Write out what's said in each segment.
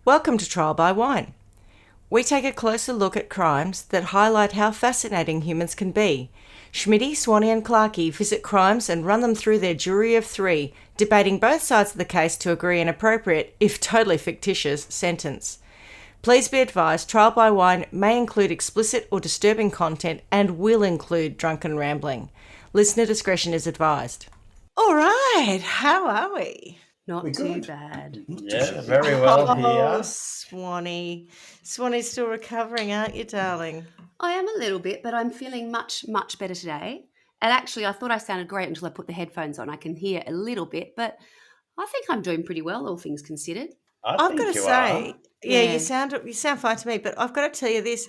Welcome to Trial by Wine. We take a closer look at crimes that highlight how fascinating humans can be. Schmitty, Swanny and Clarkey visit crimes and run them through their jury of three, debating both sides of the case to agree an appropriate, if totally fictitious, sentence. Please be advised, Trial by Wine may include explicit or disturbing content and will include drunken rambling. Listener discretion is advised. All right, how are we? Not too bad. Yeah, very well here. Swanny. Swanny's still recovering, aren't you, darling? I am a little bit, but I'm feeling much, much better today. And actually, I thought I sounded great until I put the headphones on. I can hear a little bit, but I think I'm doing pretty well, all things considered. I've got to say, you sound fine to me, but I've got to tell you this.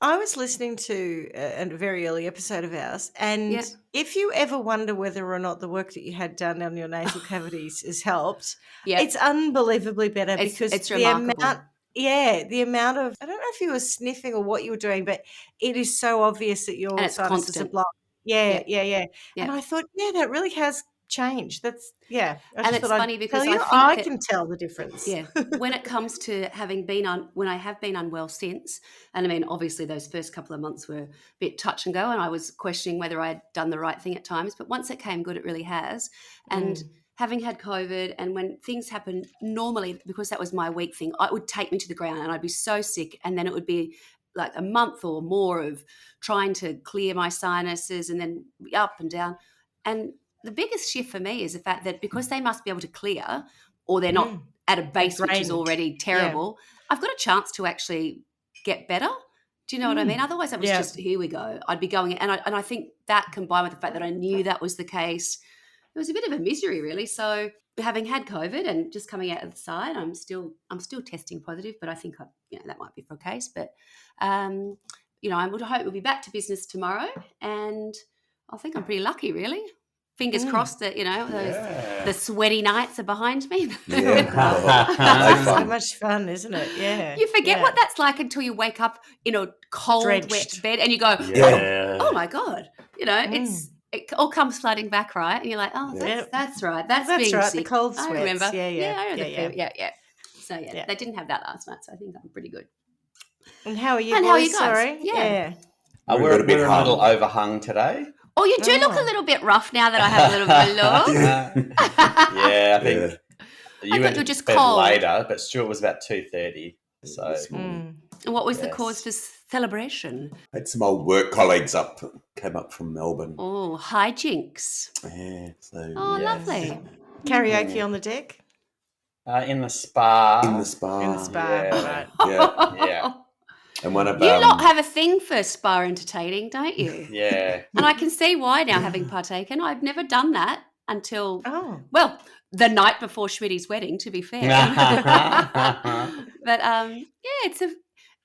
I was listening to a very early episode of ours, and if you ever wonder whether or not the work that you had done on your nasal cavities has helped, it's unbelievably better because it's the remarkable. the amount of, I don't know if you were sniffing or what you were doing, but it is so obvious that your sinuses are blocked. Yeah. And I thought, that really has changed. That's and it's funny because I can tell the difference. Yeah, when it comes to when I have been unwell since, and I mean, obviously those first couple of months were a bit touch and go, and I was questioning whether I had done the right thing at times. But once it came good, it really has. And having had COVID, and when things happen normally, because that was my weak thing, it would take me to the ground, and I'd be so sick, and then it would be like a month or more of trying to clear my sinuses, and then up and down, and the biggest shift for me is the fact that because they must be able to clear, or they're not at a base which is already terrible, I've got a chance to actually get better. Do you know what I mean? Otherwise, it was just, here we go. I'd be going, and I think that combined with the fact that I knew that was the case, it was a bit of a misery, really. So having had COVID and just coming out of the side, I'm still testing positive, but I think that might be for a case. But I would hope we'll be back to business tomorrow, and I think I'm pretty lucky, really. Fingers crossed that, the sweaty nights are behind me. So much fun, isn't it? Yeah. You forget what that's like until you wake up in a cold, wet bed and you go, oh my God. It all comes flooding back, right? And you're like, oh, that's right. That's being right, sick. the cold sweats. I remember. Yeah. So, they didn't have that last night, so I think I'm pretty good. And how are you? And boys? how are you guys? Sorry. Yeah. We're a little overhung today. Oh, you do look a little bit rough now that I have a little bit of look. I think you went were just bed cold later, but Stuart was about 2:30. So, And what was the cause for celebration? I had some old work colleagues came up from Melbourne. Oh, hijinks. Yeah. So, lovely. Karaoke on the deck? in the spa. In the spa. Right. Yeah. And one of you lot have a thing for spa entertaining, don't you? Yeah. And I can see why now, having partaken. I've never done that until the night before Schmitty's wedding, to be fair. But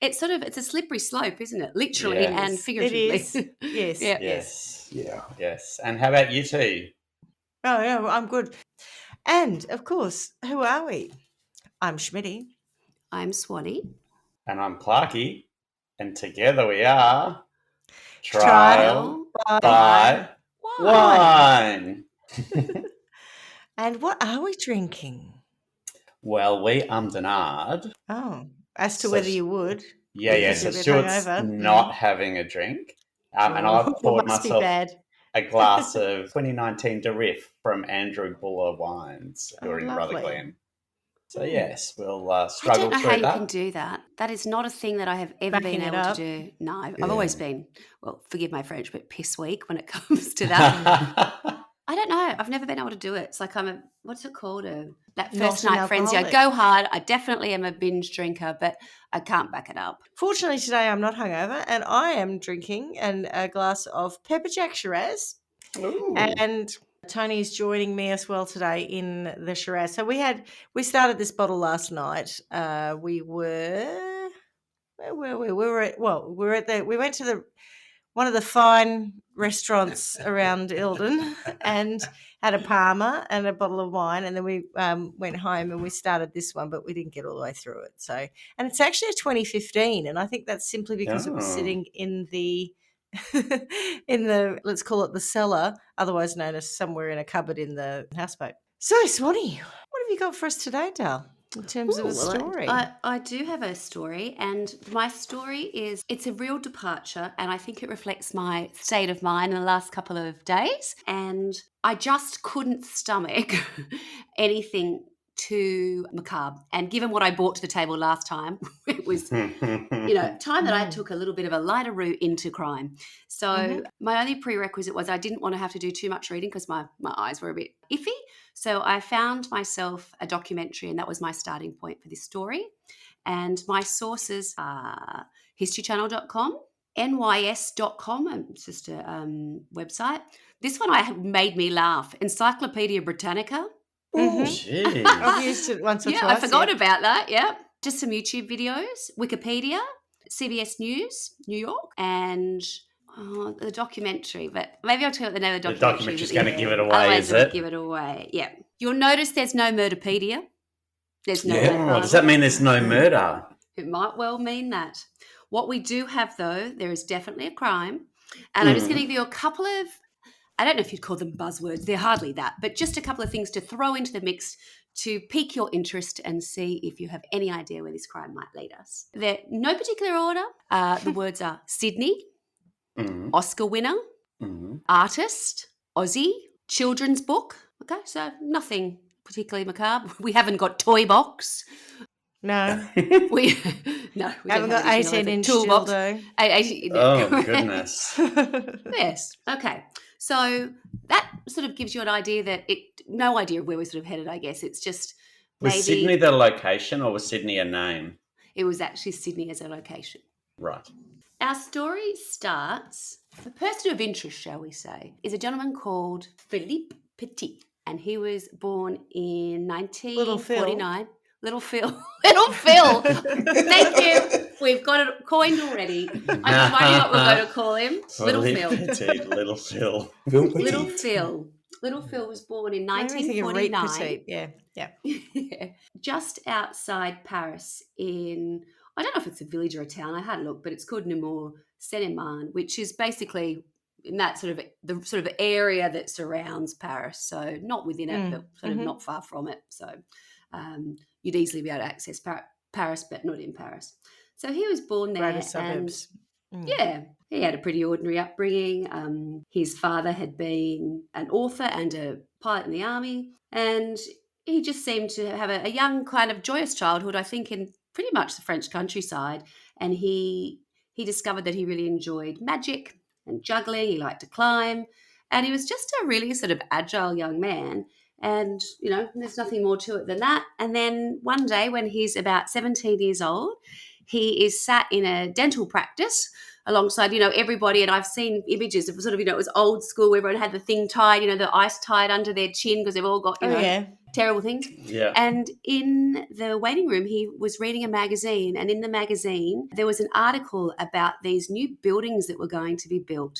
it's a slippery slope, isn't it? Literally and figuratively. It is. Yes. And how about you two? Oh yeah, I'm good. And of course, who are we? I'm Schmitty. I'm Swanny. And I'm Clarkey, and together we are Trial by Wine. And what are we drinking? Well, we denied. Oh, as to whether you would. Yeah. So Stuart's not having a drink. And I've poured myself a glass of 2019 Deriff from Andrew Buller Wines who are in Rutherglen. So, yes, we'll struggle through that. I don't know how you can do that. That is not a thing that I have ever been able to do. No, I've always been, forgive my French, but piss weak when it comes to that. I don't know. I've never been able to do it. It's like what's it called? That first night frenzy. I go hard. I definitely am a binge drinker, but I can't back it up. Fortunately, today I'm not hungover, and I am drinking a glass of Pepper Jack Shiraz. Ooh. And Tony's joining me as well today in the Shiraz. So we started this bottle last night. We went to one of the fine restaurants around Ilden and had a Parma and a bottle of wine, and then we went home and we started this one, but we didn't get all the way through it. So, and it's actually a 2015, and I think that's simply because it was sitting in the let's call it the cellar, otherwise known as somewhere in a cupboard in the houseboat. So, Swanny, what have you got for us today, Dal? in terms of a story? I do have a story, and my story it's a real departure, and I think it reflects my state of mind in the last couple of days. And I just couldn't stomach anything too macabre. And given what I brought to the table last time, it was, time that I took a little bit of a lighter route into crime. So my only prerequisite was I didn't want to have to do too much reading because my eyes were a bit iffy. So I found myself a documentary, and that was my starting point for this story. And my sources are historychannel.com, nys.com, it's just a website. This one made me laugh. Encyclopedia Britannica. Mm-hmm. I've used it once or twice. I forgot about that. Yeah. Just some YouTube videos, Wikipedia, CBS News, New York, and the documentary. But maybe I'll tell you the name of the documentary. The documentary's going to give it away, Otherwise, it'll give it away. Yeah. You'll notice there's no Murderpedia. There's no. Does that mean there's no murder? It might well mean that. What we do have, though, there is definitely a crime. And I'm just going to give you a couple of, I don't know if you'd call them buzzwords, they're hardly that, but just a couple of things to throw into the mix to pique your interest and see if you have any idea where this crime might lead us. They're no particular order. The words are Sydney, Oscar winner, artist, Aussie, children's book. Okay, so nothing particularly macabre. We haven't got toy box. No. we haven't got 18-inch dildo. Oh, goodness. Yes. Okay. So that sort of gives you an idea that no idea of where we're sort of headed, I guess. It's just maybe... Was Sydney the location or was Sydney a name? It was actually Sydney as a location. Right. Our story starts, the person of interest, shall we say, is a gentleman called Philippe Petit, and he was born in 1949. Little Phil. Little Phil. Thank you. We've got it coined already. I'm just wondering what we're going to call him. Little Phil. Little Phil. Little Phil. Little Phil was born in 1949. Yeah. Just outside Paris in, I don't know if it's a village or a town. I had a look, but it's called Nemours-Seine-et-Marne, which is basically in that sort of area that surrounds Paris. So not within it, but sort of not far from it. So you'd easily be able to access Paris, but not in Paris. So he was born there. Greater suburbs. Yeah, he had a pretty ordinary upbringing. His father had been an author and a pilot in the army, and he just seemed to have a young kind of joyous childhood, I think, in pretty much the French countryside. And he discovered that he really enjoyed magic and juggling. He liked to climb, and he was just a really sort of agile young man. And, there's nothing more to it than that. And then one day when he's about 17 years old, he is sat in a dental practice alongside, everybody. And I've seen images of sort of, it was old school where everyone had the thing tied, the ice tied under their chin because they've all got, terrible things. Yeah. And in the waiting room, he was reading a magazine. And in the magazine, there was an article about these new buildings that were going to be built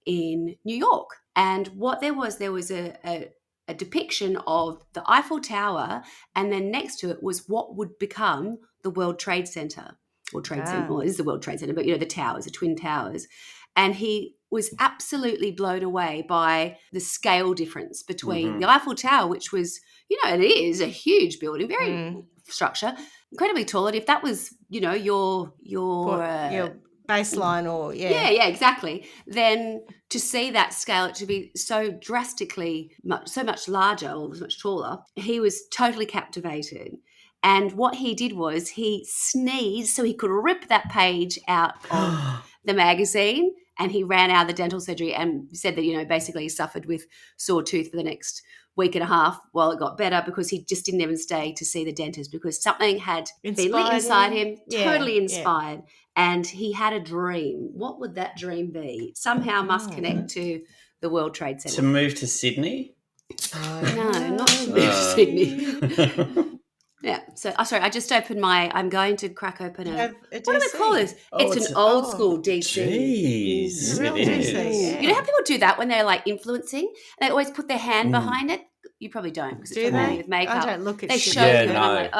in New York. And what there was a depiction of the Eiffel Tower, and then next to it was what would become the World Trade Center. Or Trade Center, well, it is the World Trade Center, but the towers, the Twin Towers. And he was absolutely blown away by the scale difference between the Eiffel Tower, which was, it is a huge building, very structure, incredibly tall. And if that was, your baseline or yeah, exactly, then to see that scale to be so drastically so much larger or much taller, he was totally captivated. And what he did was he sneezed so he could rip that page out of the magazine, and he ran out of the dental surgery and said that basically he suffered with sore tooth for the next week and a half while it got better, because he just didn't even stay to see the dentist because something had been lit inside him, totally inspired. And he had a dream. What would that dream be? Somehow must connect to the World Trade Center. To move to Sydney? No, not to move to Sydney. Yeah. So, sorry, I just opened I'm going to crack open what do we call this? It's an old school DC. Jeez, it is. You know how people do that when they're like influencing? They always put their hand behind it? You probably don't, because it's probably with makeup. I don't look at They shit. show you and I'm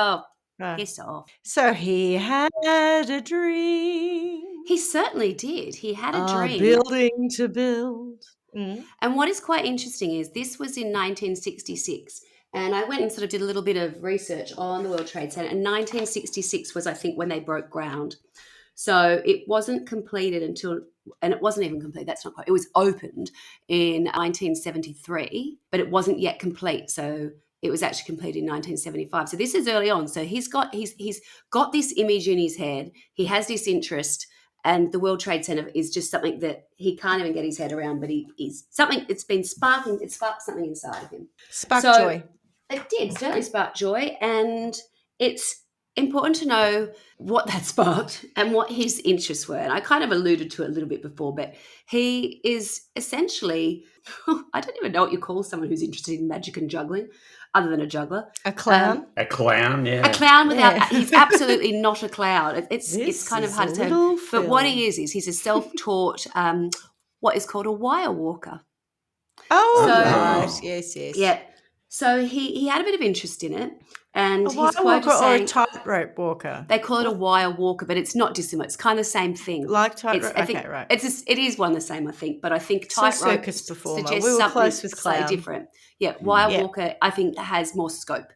like, piss off. So he had a dream. He certainly did. He had a dream. Building to build. And what is quite interesting is this was in 1966. And I went and sort of did a little bit of research on the World Trade Center. And 1966 was, I think, when they broke ground. So it wasn't completed until, and it wasn't even complete, that's not quite, it was opened in 1973, but it wasn't yet complete. So it was actually completed in 1975. So this is early on. So he's got this image in his head. He has this interest, and the World Trade Center is just something that he can't even get his head around, but he is something, it sparked something inside of him. Sparked joy. It did, certainly sparked joy. And it's important to know what that sparked and what his interests were. And I kind of alluded to it a little bit before, but he is essentially, I don't even know what you call someone who's interested in magic and juggling other than a juggler. A clown? A clown, yeah. A clown without, he's absolutely not a clown. It's kind of hard to tell. But what he is he's a self-taught, what is called a wire walker. Right. Yes. Yeah. So he had a bit of interest in it. And a wire walker or a tightrope walker? They call it a wire walker, but it's not dissimilar. It's kind of the same thing. Like tightrope? Okay, right. It is one the same, I think. But I think tightrope circus performer. suggests we were something close with slightly clown. different. Yeah, wire walker, I think, has more scope.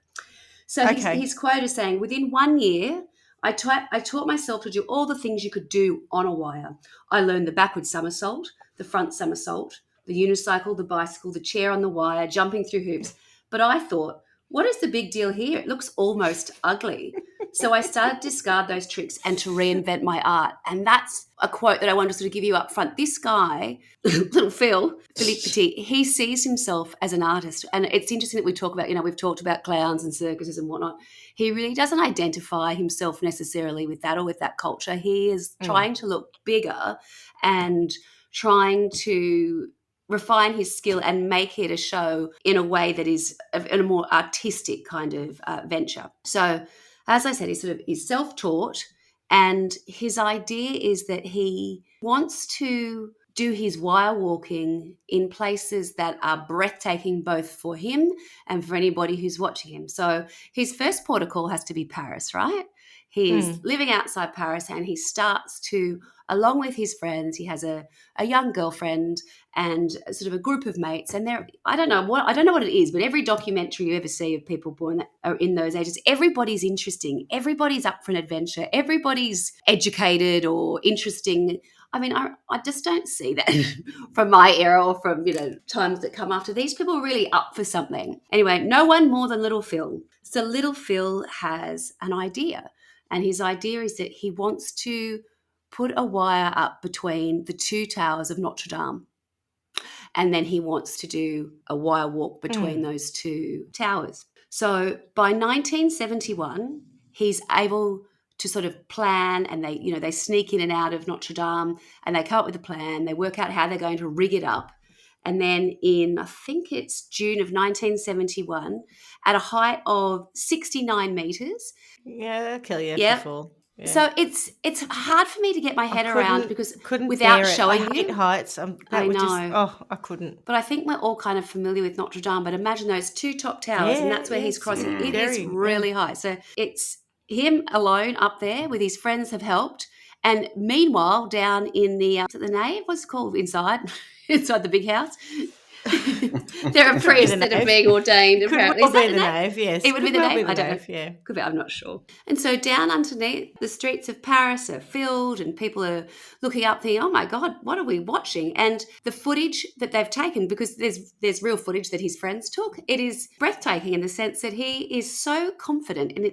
So his quote is saying, within 1 year, I taught myself to do all the things you could do on a wire. I learned the backward somersault, the front somersault, the unicycle, the bicycle, the chair on the wire, jumping through hoops. But I thought, what is the big deal here? It looks almost ugly. So I started to discard those tricks and to reinvent my art. And that's a quote that I want to sort of give you up front. This guy, little Philippe Petit, he sees himself as an artist. And it's interesting that we talk about, we've talked about clowns and circuses and whatnot. He really doesn't identify himself necessarily with that or with that culture. He is trying to look bigger and trying to refine his skill and make it a show in a way that is in a more artistic kind of venture. So, as I said, he's self-taught, and his idea is that he wants to do his wire walking in places that are breathtaking both for him and for anybody who's watching him. So his first port of call has to be Paris, right? He's living outside Paris, and he starts to, along with his friends, he has a young girlfriend and sort of a group of mates. And I don't know what it is, but every documentary you ever see of people born that are in those ages, everybody's interesting. Everybody's up for an adventure. Everybody's educated or interesting. I mean, I just don't see that from my era or from, times that come after. These people are really up for something. Anyway, no one more than little Phil. So little Phil has an idea. And his idea is that he wants to put a wire up between the two towers of Notre Dame. And then he wants to do a wire walk between those two towers. So by 1971, he's able to sort of plan, and they sneak in and out of Notre Dame, and they come up with a plan. They work out how they're going to rig it up. And then in, I think it's June of 1971, at a height of 69 metres. Yeah, that'll kill you Yep. before. Yeah. So it's hard for me to get my head around because couldn't without bear it. showing I hate you. heights. I know. I couldn't. But I think we're all kind of familiar with Notre Dame, but imagine those two top towers, and that's where he's crossing. It is really high. So it's him alone up there with his friends have helped. And meanwhile, down in the nave, what's it called, inside the big house, there are priests that are being ordained. Apparently, Could well be the nave. Yes, it would be the nave. I don't know. Yeah, could be. I'm not sure. And so down underneath, the streets of Paris are filled, and people are looking up, thinking, "Oh my God, what are we watching?" And the footage that they've taken, because there's real footage that his friends took, it is breathtaking in the sense that he is so confident, and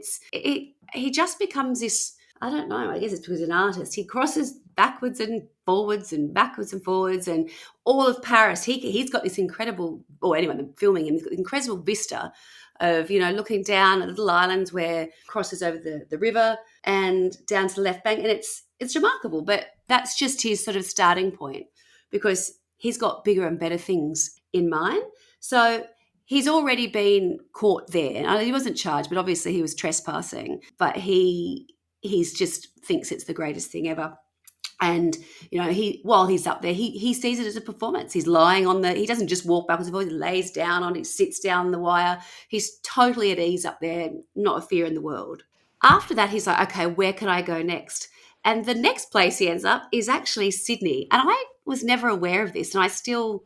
he just becomes this. I don't know, I guess it's because he's an artist. He crosses backwards and forwards and backwards and forwards, and all of Paris. He's got this incredible, or anyone filming him, he's got this incredible vista of, looking down at little islands where crosses over the river and down to the left bank. And it's remarkable, but that's just his sort of starting point, because he's got bigger and better things in mind. So he's already been caught there. He wasn't charged, but obviously he was trespassing, but he's just thinks it's the greatest thing ever. And, while he's up there, he sees it as a performance. He's lying he doesn't just walk backwards and forwards, he lays down he sits down on the wire. He's totally at ease up there, not a fear in the world. After that, he's like, okay, where can I go next? And the next place he ends up is actually Sydney. And I was never aware of this, and I still,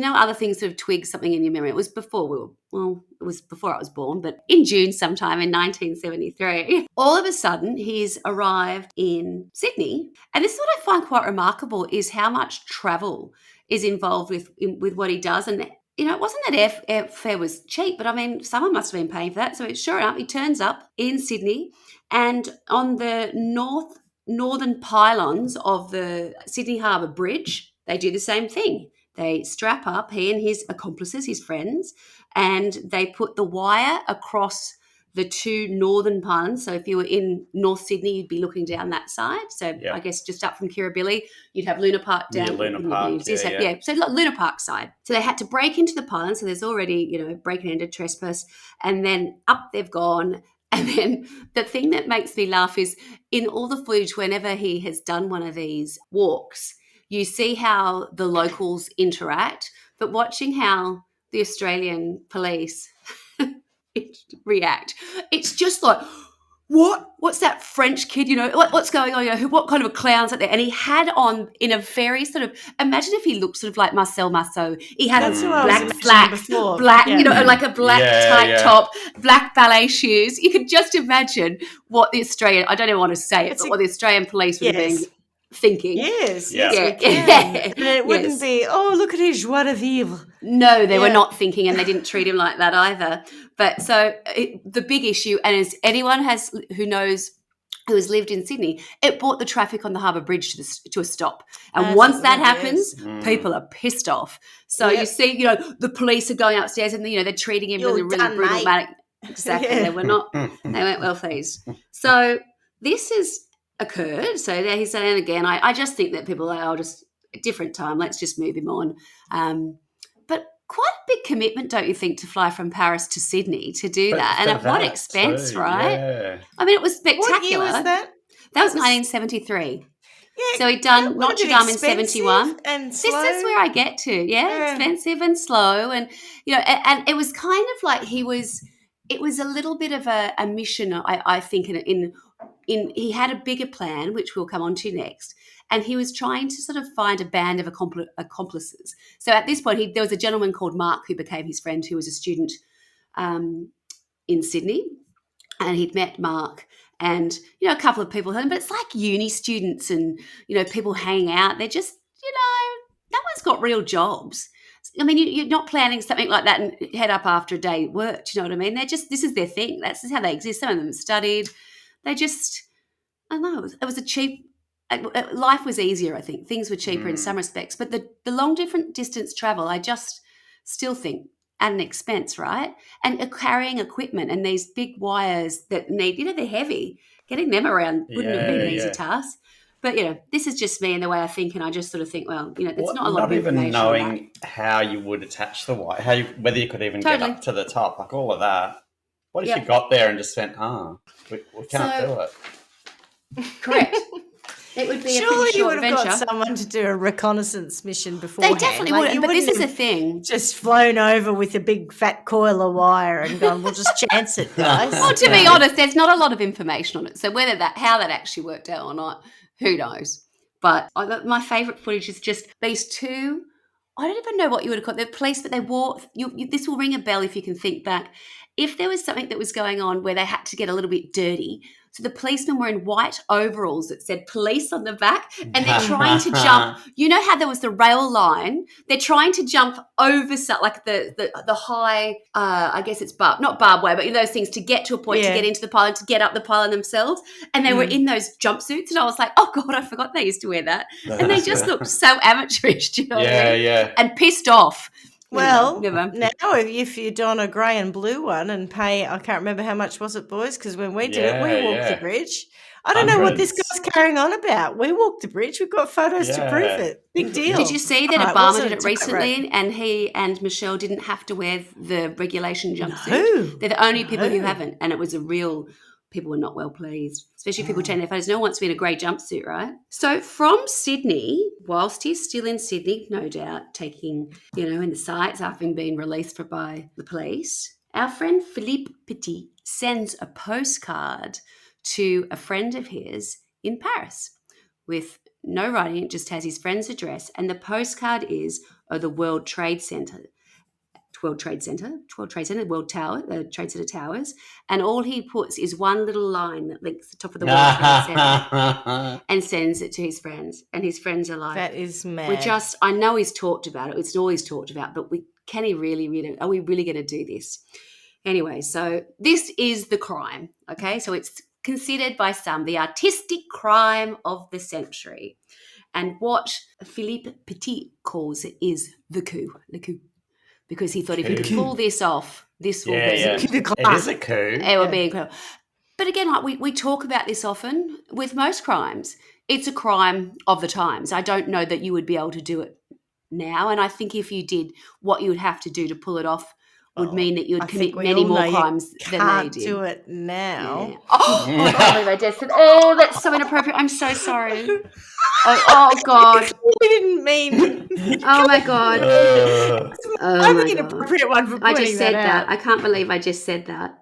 other things sort of twig something in your memory. It was before it was before I was born, but in June sometime in 1973, all of a sudden he's arrived in Sydney. And this is what I find quite remarkable, is how much travel is involved with what he does. And, it wasn't that airfare was cheap, but I mean, someone must have been paying for that. So sure enough, he turns up in Sydney, and on the northern pylons of the Sydney Harbour Bridge, they do the same thing. They strap up, he and his accomplices, his friends, and they put the wire across the two northern pylons. So if you were in North Sydney, you'd be looking down that side. So I guess just up from Kirribilli, you'd have Luna Park down. Yeah, Luna Park, So Luna Park side. So they had to break into the pylon. So there's already, breaking into trespass. And then up they've gone. And then the thing that makes me laugh is in all the footage, whenever he has done one of these walks, you see how the locals interact, but watching how the Australian police react, it's just like, what's that French kid, what's going on, what kind of a clown's out there? And he had on, in a very sort of, imagine if he looked sort of like Marcel Marceau. He had black slacks, like a black tight top, black ballet shoes. You could just imagine what the Australian, I don't even want to say it, but what the Australian police would have been thinking. Yes. Yeah. And it wouldn't be, look at his joie de vivre. No, they were not thinking, and they didn't treat him like that either. But so the big issue, and as anyone who has lived in Sydney, it brought the traffic on the Harbour Bridge to a stop. And once that happens, people are pissed off. So you see, the police are going upstairs, and they're treating him really brutal. Exactly. They weren't well pleased. So this has occurred. So there he's saying again, I just think that people are just a different time. Let's just move him on. But quite a big commitment, don't you think, to fly from Paris to Sydney to do that? And at what expense, right? Yeah. I mean, it was spectacular. What year was that? That was 1973. Yeah, so he'd done Notre Dame in 71. And slow. This is where I get to. Yeah, expensive and slow. And, and it was kind of like it was a little bit of a mission, I think, he had a bigger plan, which we'll come on to next, and he was trying to sort of find a band of accomplices. So at this point, there was a gentleman called Mark who became his friend, who was a student in Sydney, and he'd met Mark and, a couple of people, but it's like uni students and, people hang out. They're just, no one's got real jobs. I mean, you're not planning something like that and head up after a day at work. Do you know what I mean? This is their thing. This is how they exist. Some of them studied. They just, I don't know, it was a cheap, life was easier, I think. Things were cheaper in some respects. But the long distance travel, I just still think at an expense, right? And carrying equipment and these big wires that need, they're heavy. Getting them around wouldn't have been an easy task. But, this is just me and the way I think, and I just sort of think, well, there's not a lot of information. Not even knowing how you would attach the wire, whether you could even get up to the top, like all of that. What if you got there and just went, we can't do it? Correct. It would be a pretty short adventure. Got someone to do a reconnaissance mission beforehand. They definitely would, but this is a thing. Just flown over with a big fat coil of wire and gone, we'll just chance it, guys. Well, to be honest, there's not a lot of information on it. So how that actually worked out or not, who knows? But my favourite footage is just these two. I don't even know what you would have called the police, but they wore. This will ring a bell if you can think back. If there was something that was going on where they had to get a little bit dirty, so the policemen were in white overalls that said police on the back, and they're trying to jump. You know how there was the rail line? They're trying to jump over like the high, I guess it's not barbed wire, but those things to get to a point to get into the pylon, to get up the pylon themselves. And they were in those jumpsuits, and I was like, oh God, I forgot they used to wear that. And they just looked so amateurish, do you know what I mean? Yeah. And pissed off. Well, now if you don a grey and blue one and pay, I can't remember how much was it, boys, because when we did it, we walked the bridge. I don't know what this guy's carrying on about. We walked the bridge. We've got photos to prove it. Big deal. Did you see that Obama did it recently and he and Michelle didn't have to wear the regulation jumpsuit? No. They're the only people who haven't, and it was a real... People were not well pleased, especially people taking their photos. No one wants to be in a grey jumpsuit, right? So from Sydney, whilst he's still in Sydney, no doubt, taking, in the sights, having been released by the police, our friend Philippe Petit sends a postcard to a friend of his in Paris with no writing. It just has his friend's address. And the postcard is the World Trade Center, Trade Center Towers, and all he puts is one little line that links the top of the World Trade Center and sends it to his friends, and his friends are like, "That is mad." I know he's talked about it. It's always talked about, but are we really going to do this? Anyway, so this is the crime, okay? So it's considered by some the artistic crime of the century. And what Philippe Petit calls it is le coup. Because he thought if he could pull this off, this will be it is a coup. It will be incredible. But again, like we talk about this often with most crimes. It's a crime of the times. I don't know that you would be able to do it now. And I think if you did, what you would have to do to pull it off would mean that you would commit many more crimes than they did. Can't do it now. Yeah. Oh, I can't believe I just said, oh, that's so inappropriate. I'm so sorry. Oh God. We didn't mean. Oh my God. I'm an inappropriate one for pointing I just said that. I can't believe I just said that.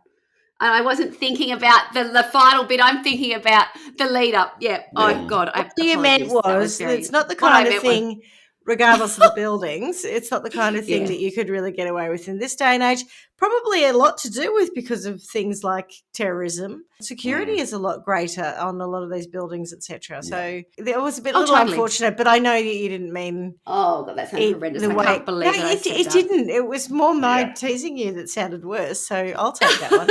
And I wasn't thinking about the final bit. I'm thinking about the lead up. Yeah. Oh God. What you meant was it's not the kind of thing. Regardless of the buildings, it's not the kind of thing that you could really get away with in this day and age. Probably a lot to do with because of things like terrorism. Security is a lot greater on a lot of these buildings, etc. So it was a bit unfortunate, but I know that you didn't mean. Oh God, that sounds horrendous. I can't believe it didn't. It was more my teasing you that sounded worse. So I'll take that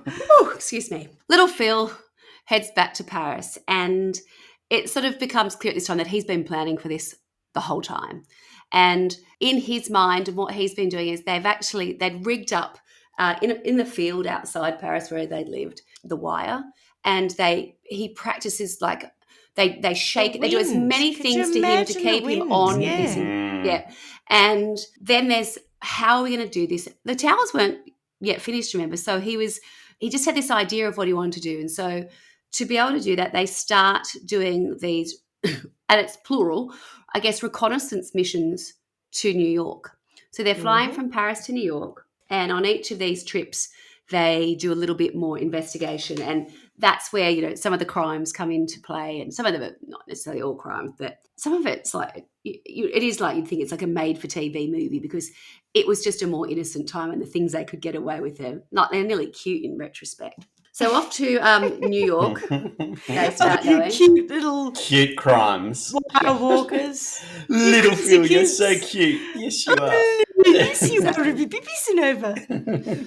one. Excuse me. Little Phil heads back to Paris, and it sort of becomes clear at this time that he's been planning for this the whole time. And in his mind, and what he's been doing is they'd rigged up in the field outside Paris where they lived, the wire, and he practices like they shake it. They do as many things to him to keep him on busy. Yeah. And then there's, how are we going to do this? The towers weren't yet finished, remember? So he just had this idea of what he wanted to do. And so to be able to do that, they start doing these, and it's plural, I guess, reconnaissance missions to New York. So they're flying from Paris to New York, and on each of these trips, they do a little bit more investigation, and that's where, some of the crimes come into play, and some of them are not necessarily all crimes, but some of it's like, it is like you'd think it's like a made-for-TV movie, because it was just a more innocent time, and the things they could get away with, they're nearly cute in retrospect. So off to New York, they start going. Cute crimes. Walkers. Little Phil, you're so cute. Yes, you are. Yes, you are.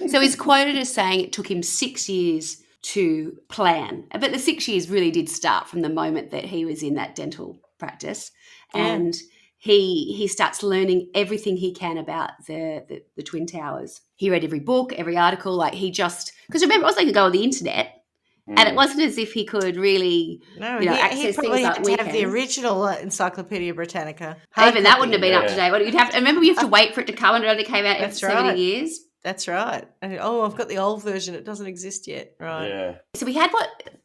So he's quoted as saying it took him 6 years to plan. But the 6 years really did start from the moment that he was in that dental practice. And he starts learning everything he can about the Twin Towers. He read every book, every article, because remember, it was like he could go on the internet, and it wasn't as if he could really access things like weekends. Have the original Encyclopedia Britannica. Even that wouldn't have been up to date. Remember, you have to wait for it to come, and it only came out every 70 years. That's right. I've got the old version. It doesn't exist yet. Right. Yeah. So we had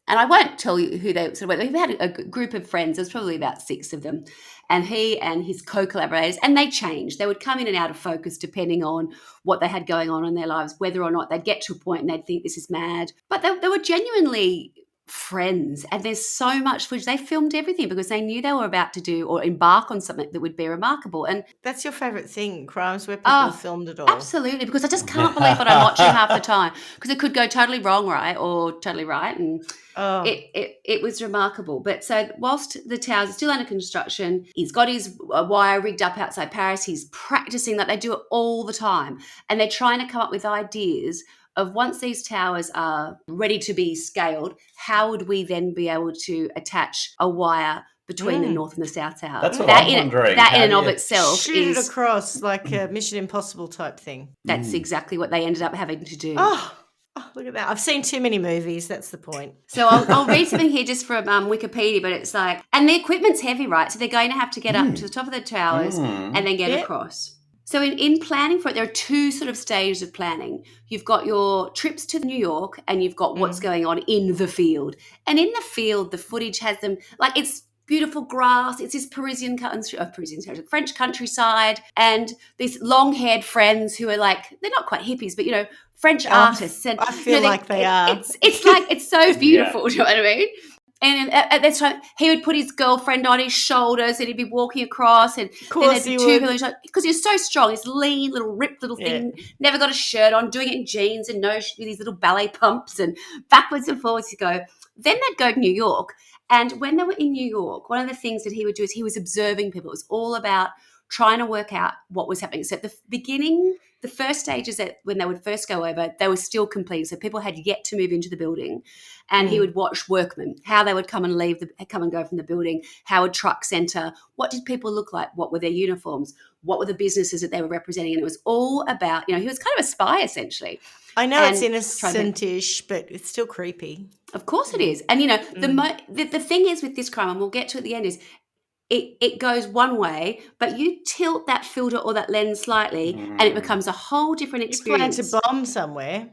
and I won't tell you who they sort of were. We had a group of friends. There's probably about 6 of them. And he and his co-collaborators, and they changed. They would come in and out of focus depending on what they had going on in their lives, whether or not they'd get to a point and they'd think this is mad. But they were genuinely friends, and there's so much footage. They filmed everything because they knew they were about to do or embark on something that would be remarkable. And that's your favourite thing, crimes where people filmed it all? Absolutely, because I just can't believe what I'm watching half the time, because it could go totally wrong, right, or totally right, and it was remarkable. But so whilst the towers are still under construction, he's got his wire rigged up outside Paris. He's practicing that. They do it all the time, and they're trying to come up with ideas of, once these towers are ready to be scaled, how would we then be able to attach a wire between the North and the South Tower? That's what I'm wondering. That in and of itself shoot it across like a Mission Impossible type thing. That's exactly what they ended up having to do. Oh, look at that. I've seen too many movies. That's the point. So I'll read something here just from Wikipedia, but it's like, and the equipment's heavy, right? So they're going to have to get up to the top of the towers and then get across. So in planning for it, there are 2 sort of stages of planning. You've got your trips to New York, and you've got what's going on in the field. And in the field, the footage has them, like, it's beautiful grass. It's this French countryside, and these long-haired friends who are like, they're not quite hippies, but, French artists. And I feel like they are. It's like, it's so beautiful. Do you know what I mean? And at this time, he would put his girlfriend on his shoulders and he'd be walking across, and then there'd be two people because he was so strong. This lean, little ripped little thing, never got a shirt on, doing it in jeans and with these little ballet pumps and backwards and forwards to go. Then they'd go to New York, and when they were in New York, one of the things that he would do is he was observing people. It was all about trying to work out what was happening. So at the beginning, the first stages when they would first go over, they were still complete. So people had yet to move into the building, and he would watch workmen, how they would come and come and go from the building, how would trucks enter, what did people look like, what were their uniforms, what were the businesses that they were representing. And it was all about, he was kind of a spy essentially. I know it's innocent-ish, but it's still creepy. Of course it is. And, the thing is with this crime, and we'll get to at the end, is it goes one way, but you tilt that filter or that lens slightly and it becomes a whole different experience. You plan to bomb somewhere.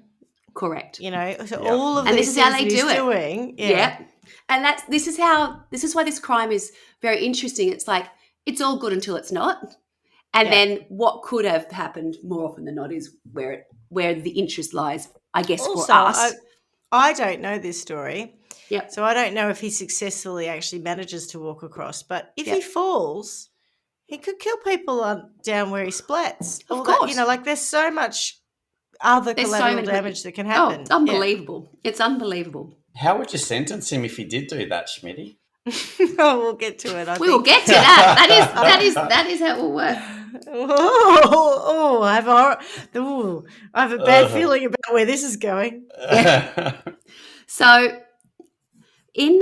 Correct. All of this is how they do it. Doing. Yeah. And this is why this crime is very interesting. It's like, it's all good until it's not. And then what could have happened more often than not is where the interest lies, I guess, also, for us. I don't know this story. Yeah. So I don't know if he successfully actually manages to walk across. But if he falls, he could kill people down where he splats. Of course. there's so much other collateral damage that can happen. Oh, unbelievable. Yeah. It's unbelievable. How would you sentence him if he did do that, Schmitty? We'll get to it. We'll get to that. That is how it will work. I have a bad feeling about where this is going. So in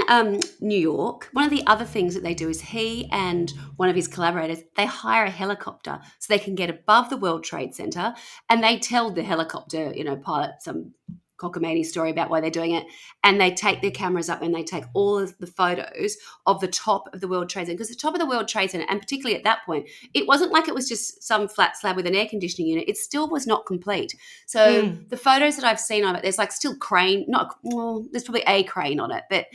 New York, one of the other things that they do is he and one of his collaborators, they hire a helicopter so they can get above the World Trade Center, and they tell the helicopter, pilot some cockamamie story about why they're doing it, and they take their cameras up and they take all of the photos of the top of the World Trade Center, because the top of the World Trade Center, and particularly at that point, it wasn't like it was just some flat slab with an air conditioning unit. It still was not complete. So the photos that I've seen of it, there's still crane, there's probably a crane on it, but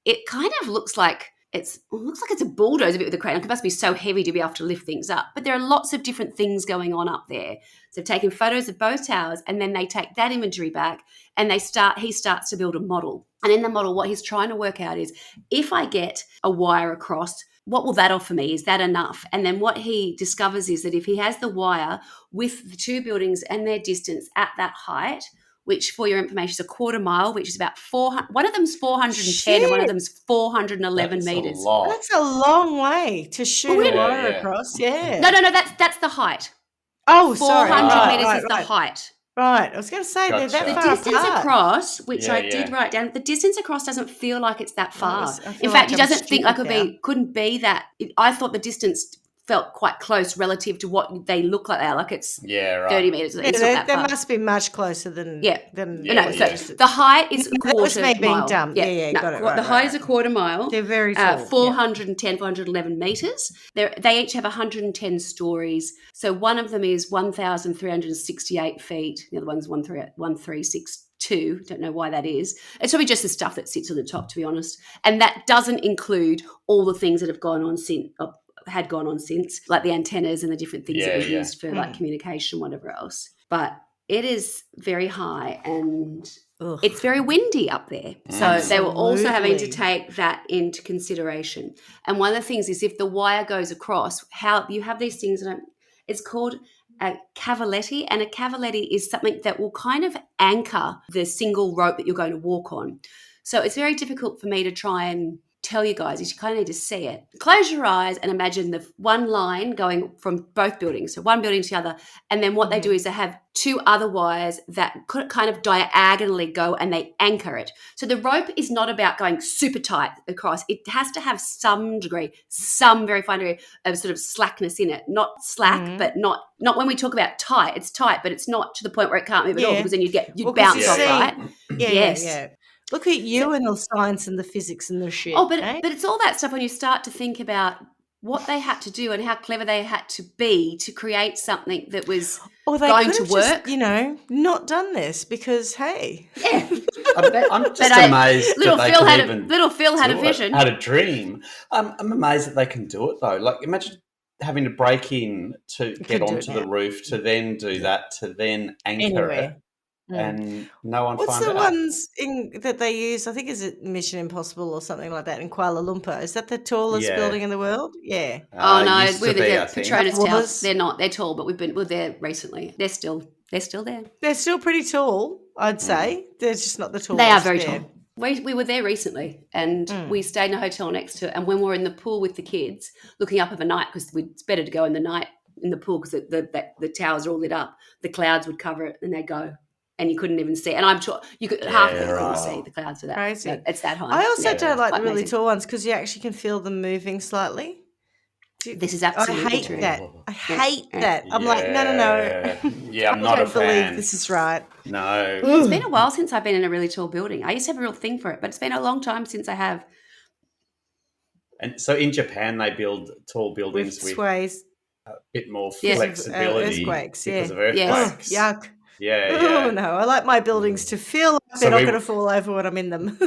it kind of looks like it's a bulldozer bit with a crane. It must be so heavy to be able to lift things up. But there are lots of different things going on up there. So they've taken photos of both towers, and then they take that imagery back and he starts to build a model. And in the model, what he's trying to work out is, if I get a wire across, what will that offer me? Is that enough? And then what he discovers is that if he has the wire with the two buildings and their distance at that height, which, for your information, is a quarter mile, which is about 400. One of them's 410 and one of them's 411 meters. That's a long way to shoot a wire across. Yeah. No. That's the height. Oh, sorry. 400 meters is the height. Right. I was going to say they're that far distance apart. Across, which I did write down, the distance across doesn't feel like it's that far. In fact, he doesn't think couldn't be that. I thought the distance felt quite close relative to what they look like. Like it's 30 meters. Yeah, they must be much closer than So the height is a quarter that was me being mile. dumb. Got it right. The height is a quarter mile. They're very tall. 410, 411 meters. They each have 110 stories. So one of them is 1,368 feet. The other one's 1,362. Don't know why that is. It's probably just the stuff that sits on the top, to be honest. And that doesn't include all the things that have gone on since, like the antennas and the different things that were used for like communication, whatever else. But it is very high and it's very windy up there. So they were also having to take that into consideration. And one of the things is, if the wire goes across, how you have these things, it's called a cavaletti, and a cavaletti is something that will kind of anchor the single rope that you're going to walk on. So it's very difficult for me to try and tell you guys. You kind of need to see it. Close your eyes and imagine the one line going from both buildings, so one building to the other, and then what they do is they have two other wires that kind of diagonally go and they anchor it. So the rope is not about going super tight across. It has to have some very fine degree of sort of slackness in it. Not slack, but not when we talk about tight. It's tight, but it's not to the point where it can't move at all, because then you'd bounce off, right? Yeah. Look at you and the science and the physics and the shit. Oh, but it's all that stuff when you start to think about what they had to do and how clever they had to be to create something that was going to work. Just, not done this because, hey. Yeah. I'm just amazed little Phil had a vision. Had a dream. I'm amazed that they can do it, though. Like, imagine having to break in to get onto the roof, to then do that, to then anchor it. and no one What's finds the out. ones that they use? I think is it Mission Impossible or something like that in Kuala Lumpur. Is that the tallest building in the world? Yeah. Oh no, we're the Petronas Towers. They're not. They're tall, but we're there recently. They're still there. They're still pretty tall, I'd say. They're just not the tallest. They are very tall. We were there recently, and we stayed in a hotel next to it. And when we were in the pool with the kids, looking up overnight, because it's better to go in the night in the pool because the towers are all lit up. The clouds would cover it, and they go, and you couldn't even see. And I'm sure you could half of it couldn't see the clouds for that. Crazy. So it's that high. I also don't like the really tall ones because you actually can feel them moving slightly. This is absolutely I hate true. that. I hate that. I'm like, no. Yeah, I'm not a fan. I don't believe this is right. No. It's been a while since I've been in a really tall building. I used to have a real thing for it, but it's been a long time since I have. And so in Japan, they build tall buildings with a bit more flexibility earthquakes, because of earthquakes. Oh, yuck. Yeah. Oh, no. I like my buildings to feel like they're not going to fall over when I'm in them.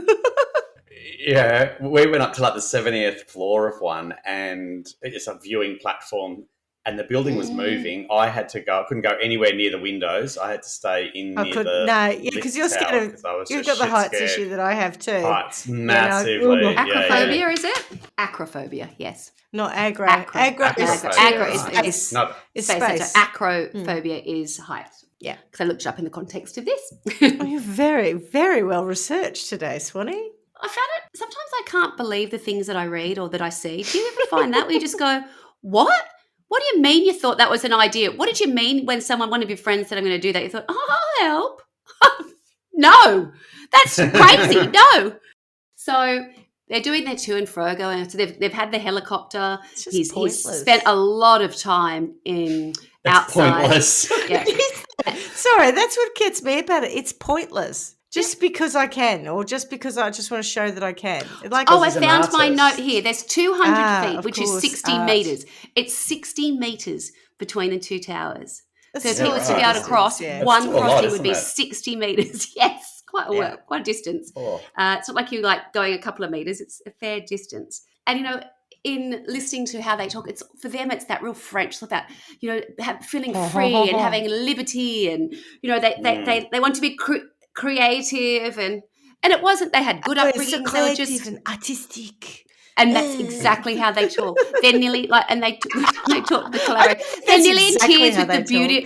Yeah, we went up to like the 70th floor of one, and it's a viewing platform, and the building was moving. I had to go. I couldn't go anywhere near the windows. I had to stay because you're scared of. You've got the heights issue that I have too. Heights massively. Acrophobia, is it? Acrophobia, yes. Not aggro. Aggro is space. It's space. So acrophobia is heights. Yeah, because I looked it up in the context of this. You're very, very well researched today, Swanny. I found it, sometimes I can't believe the things that I read or that I see. Do you ever find that where you just go, what? What do you mean you thought that was an idea? What did you mean when one of your friends said, I'm going to do that? You thought, I'll help. No, that's crazy. No. So they're doing their to and fro going. So they've had the helicopter. He's spent a lot of time outside. Pointless. Yeah. Sorry, that's what gets me about it. It's pointless. Just because I can, or just because I just want to show that I can. I found my note here. There's 200 feet, which is 60 metres. It's 60 metres between the two towers. So if he was to be able to cross, one crossing would be 60 metres. Yes, quite a distance. Oh. It's not like you're going a couple of metres. It's a fair distance. And, in listening to how they talk, it's for them, it's that real French, that, feeling free and having liberty. And, they want to be creative and it wasn't. They had good upbringing. So creative and artistic, and that's exactly how they talk. They're nearly and they talk the collaboration. They're nearly in tears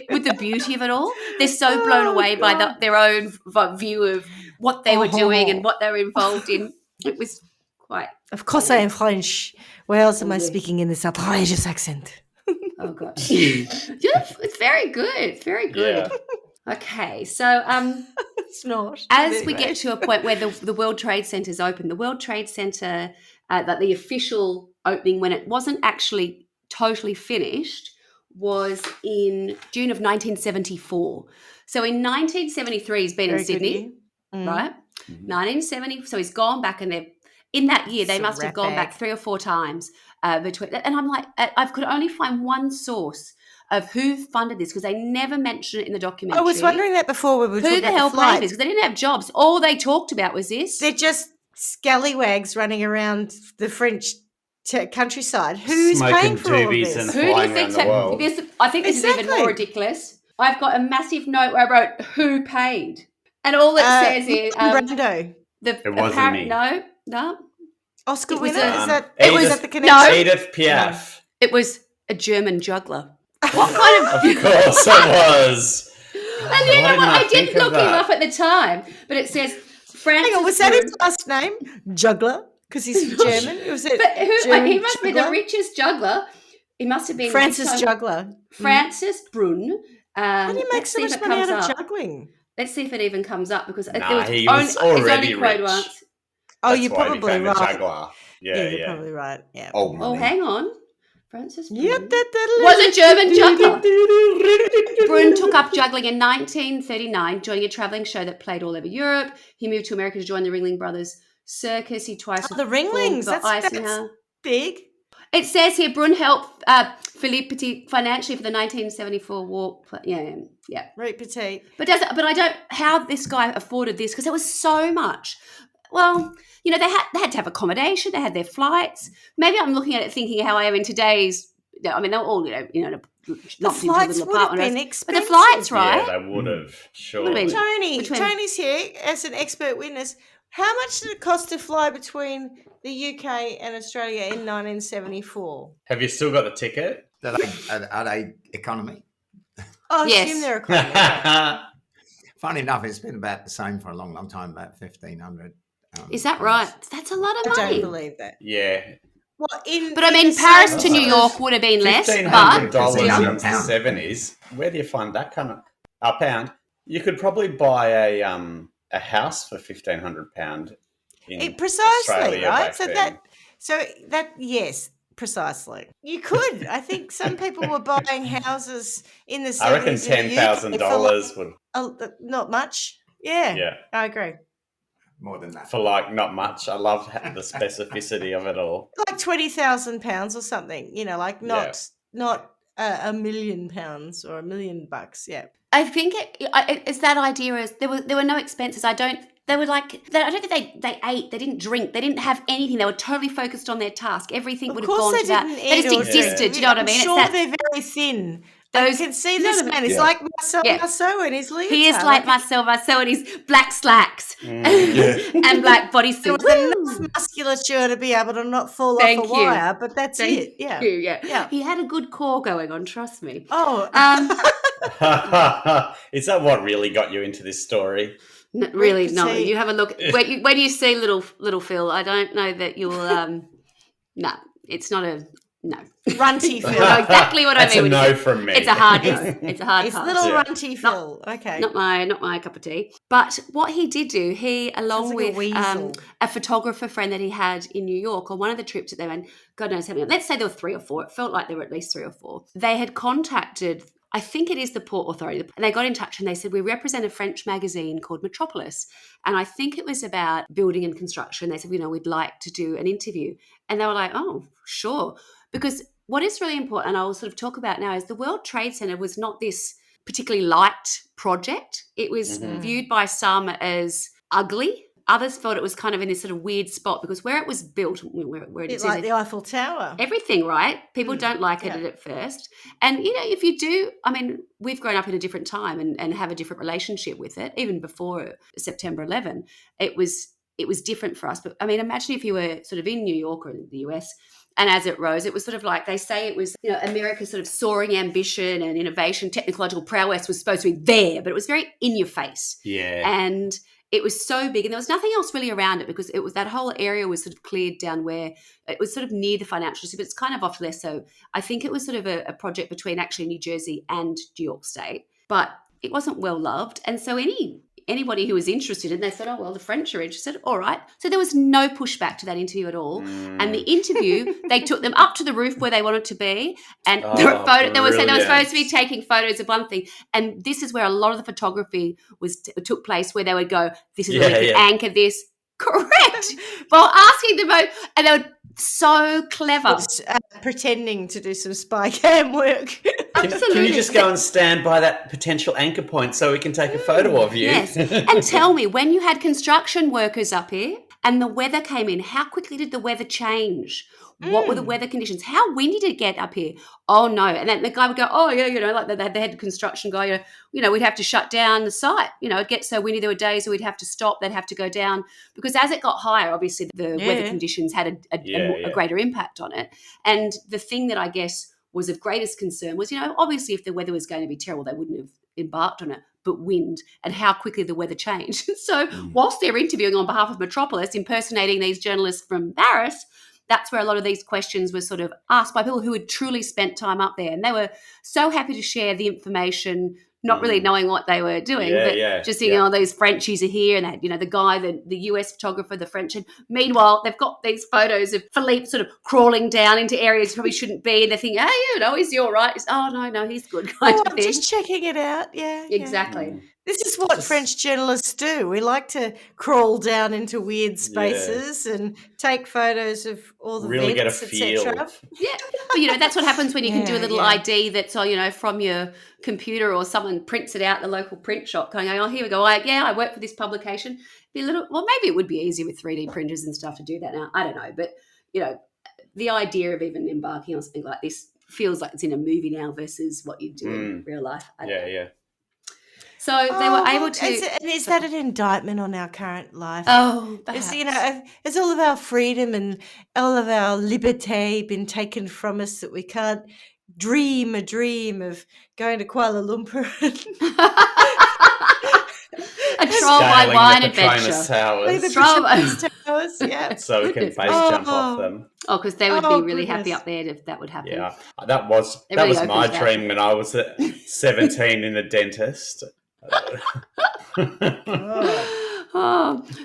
with the beauty of it all. They're so blown away by their own view of what they were doing and what they were involved in. It was quite. Of course, I am French. Where else am I speaking in this outrageous accent? Oh God, it's very good. It's very good. Yeah. Okay, so it's not. As we get to a point where the World Trade Center is open, the World Trade Center, that the official opening when it wasn't actually totally finished, was in June of 1974. So in 1973, he's been in Sydney, right? 1970. So he's gone back, and in that year they must have gone back 3 or 4 times between. And I'm like, I could only find one source of who funded this because they never mentioned it in the documentary. I was wondering that before we were talking about who the hell paid this because they didn't have jobs. All they talked about was this. They're just scallywags running around the French countryside. Who's paying for all of this? And who do you think? I think this is even more ridiculous. I've got a massive note where I wrote who paid, and all it says is Brando. It wasn't me. No. Oscar winner? It was at the connection. Edith Piaf. No. It was a German juggler. What kind of? Of course it was. And you know what? I didn't look him up at the time, but it says Francis. Hang on, was that his last name? Juggler? Because he's German. He must be the richest juggler. He must have been Francis Juggler. Francis Brunn. How do you make so much money out of juggling? Let's see if it even comes up because he was already rich. Oh, you're probably right. Yeah, you're probably right. Yeah. Oh, hang on. Francis Brunn was a German juggler. Brunn took up juggling in 1939, joining a travelling show that played all over Europe. He moved to America to join the Ringling Brothers Circus. He twice the Ringlings. That's big. It says here Brunn helped Philippe Petit financially for the 1974 war. Yeah. Right, Petit. But I don't. How this guy afforded this because there was so much. Well, they had to have accommodation. They had their flights. Maybe I'm looking at it thinking how I am in today's I mean, they were all, the locked into a flights little would have apartment. been But expensive. the flights, right? Yeah, they would have. Sure. Would have been. Tony's here as an expert witness. How much did it cost to fly between the UK and Australia in 1974? Have you still got the ticket? Are they economy? I Yes. assume they're economy. Yeah. Funny enough, it's been about the same for a long, long time, about 1,500. Is that right? That's a lot of money. I don't believe that. Yeah. Well, but I mean, Paris to New York would have been less. $1,500 in the pound. 70s. Where do you find that kind of pound? You could probably buy a house for £1,500 in precisely, Australia right? back So then. that yes, precisely. You could. I think some people were buying houses in the 70s. I reckon $10,000 would. Not much. Yeah. Yeah. I agree. More than that. For like not much. I love the specificity of it all. Like £20,000 or something. Like not £1 million or $1 million. Yeah. I think it's that idea is there were no expenses. I don't think they ate, they didn't drink, they didn't have anything. They were totally focused on their task. Everything would have gone to that. They just existed. Do you know what I mean? I'm sure they're very thin. You can see this man. He's like Marceau and his leotard. He is like Marceau and his black slacks and black bodysuit. With enough musculature to be able to not fall off a wire, but that's it. Yeah. Yeah. He had a good core going on, trust me. Oh. Is that what really got you into this story? No, really not. You have a look. When you see little Phil, I don't know that you'll... no, it's not a... No. Runty Phil. You know exactly what I mean. That's a no from me. It's a hard no. It's a hard It's pass. little Runty Phil. Okay. Not my cup of tea. But what he did do, he, along with a photographer friend that he had in New York on one of the trips that they went, God knows how many, let's say there were 3 or 4. It felt like there were at least 3 or 4. They had contacted, I think it is the Port Authority, and they got in touch and they said, we represent a French magazine called Metropolis. And I think it was about building and construction. They said, we'd like to do an interview. And they were like, oh, sure. Because what is really important, and I will sort of talk about now, is the World Trade Center was not this particularly light project. It was viewed by some as ugly. Others thought it was kind of in this sort of weird spot because where it was built, where it is like the Eiffel Tower. Everything, right? People don't like it at first. And, if you do, I mean, we've grown up in a different time and have a different relationship with it. Even before September 11, it was different for us. But, I mean, imagine if you were sort of in New York or in the US, and as it rose, it was sort of like they say it was, America's sort of soaring ambition and innovation, technological prowess was supposed to be there, but it was very in your face. Yeah. And it was so big and there was nothing else really around it because it was that whole area was sort of cleared down where it was sort of near the financial city, but it's kind of off less. So I think it was sort of a project between actually New Jersey and New York State, but it wasn't well loved. And so anybody who was interested, and they said, oh, well, the French are interested. All right. So there was no pushback to that interview at all. And the interview, they took them up to the roof where they wanted to be. And there were supposed to be taking photos of one thing. And this is where a lot of the photography took place, where they would go, this is where we can anchor this. Correct. While asking them, and they were so clever. Pretending to do some spy cam work. Absolutely. Can you just go and stand by that potential anchor point so we can take a photo of you? Yes. And tell me, when you had construction workers up here and the weather came in, how quickly did the weather change? What were the weather conditions? How windy did it get up here? Oh, no. And then the guy would go, oh, yeah, like the head construction guy, we'd have to shut down the site. It'd get so windy, there were days where we'd have to stop, they'd have to go down. Because as it got higher, obviously the weather conditions had a greater impact on it. And the thing that I guess was of greatest concern was, obviously if the weather was going to be terrible, they wouldn't have embarked on it, but wind and how quickly the weather changed. So whilst they're interviewing on behalf of Metropolis, impersonating these journalists from Paris, that's where a lot of these questions were sort of asked by people who had truly spent time up there. And they were so happy to share the information, not really knowing what they were doing, just seeing all these Frenchies are here and they had, the guy, the US photographer, the French. And meanwhile, they've got these photos of Philippe sort of crawling down into areas he probably shouldn't be. And they're thinking, is he all right? No, he's good kind of thing. Just checking it out. Yeah. Exactly. This is what French journalists do. We like to crawl down into weird spaces and take photos of all the really vents, get a feel. Yeah, but that's what happens when you can do a little ID that's from your computer or someone prints it out in the local print shop. Going, oh, here we go. I work for this publication. Maybe it would be easier with 3D printers and stuff to do that now. I don't know, but the idea of even embarking on something like this feels like it's in a movie now versus what you do in real life. Yeah. So they were able to. Is that an indictment on our current life? Oh, perhaps. Has all of our freedom and all of our liberty been taken from us that we can't dream a dream of going to Kuala Lumpur? A trial by wine adventure. Towers, yeah. So we can base jump off them. Oh, because they would be really happy up there if that would happen. Yeah, that was my dream when I was at 17 in the dentist.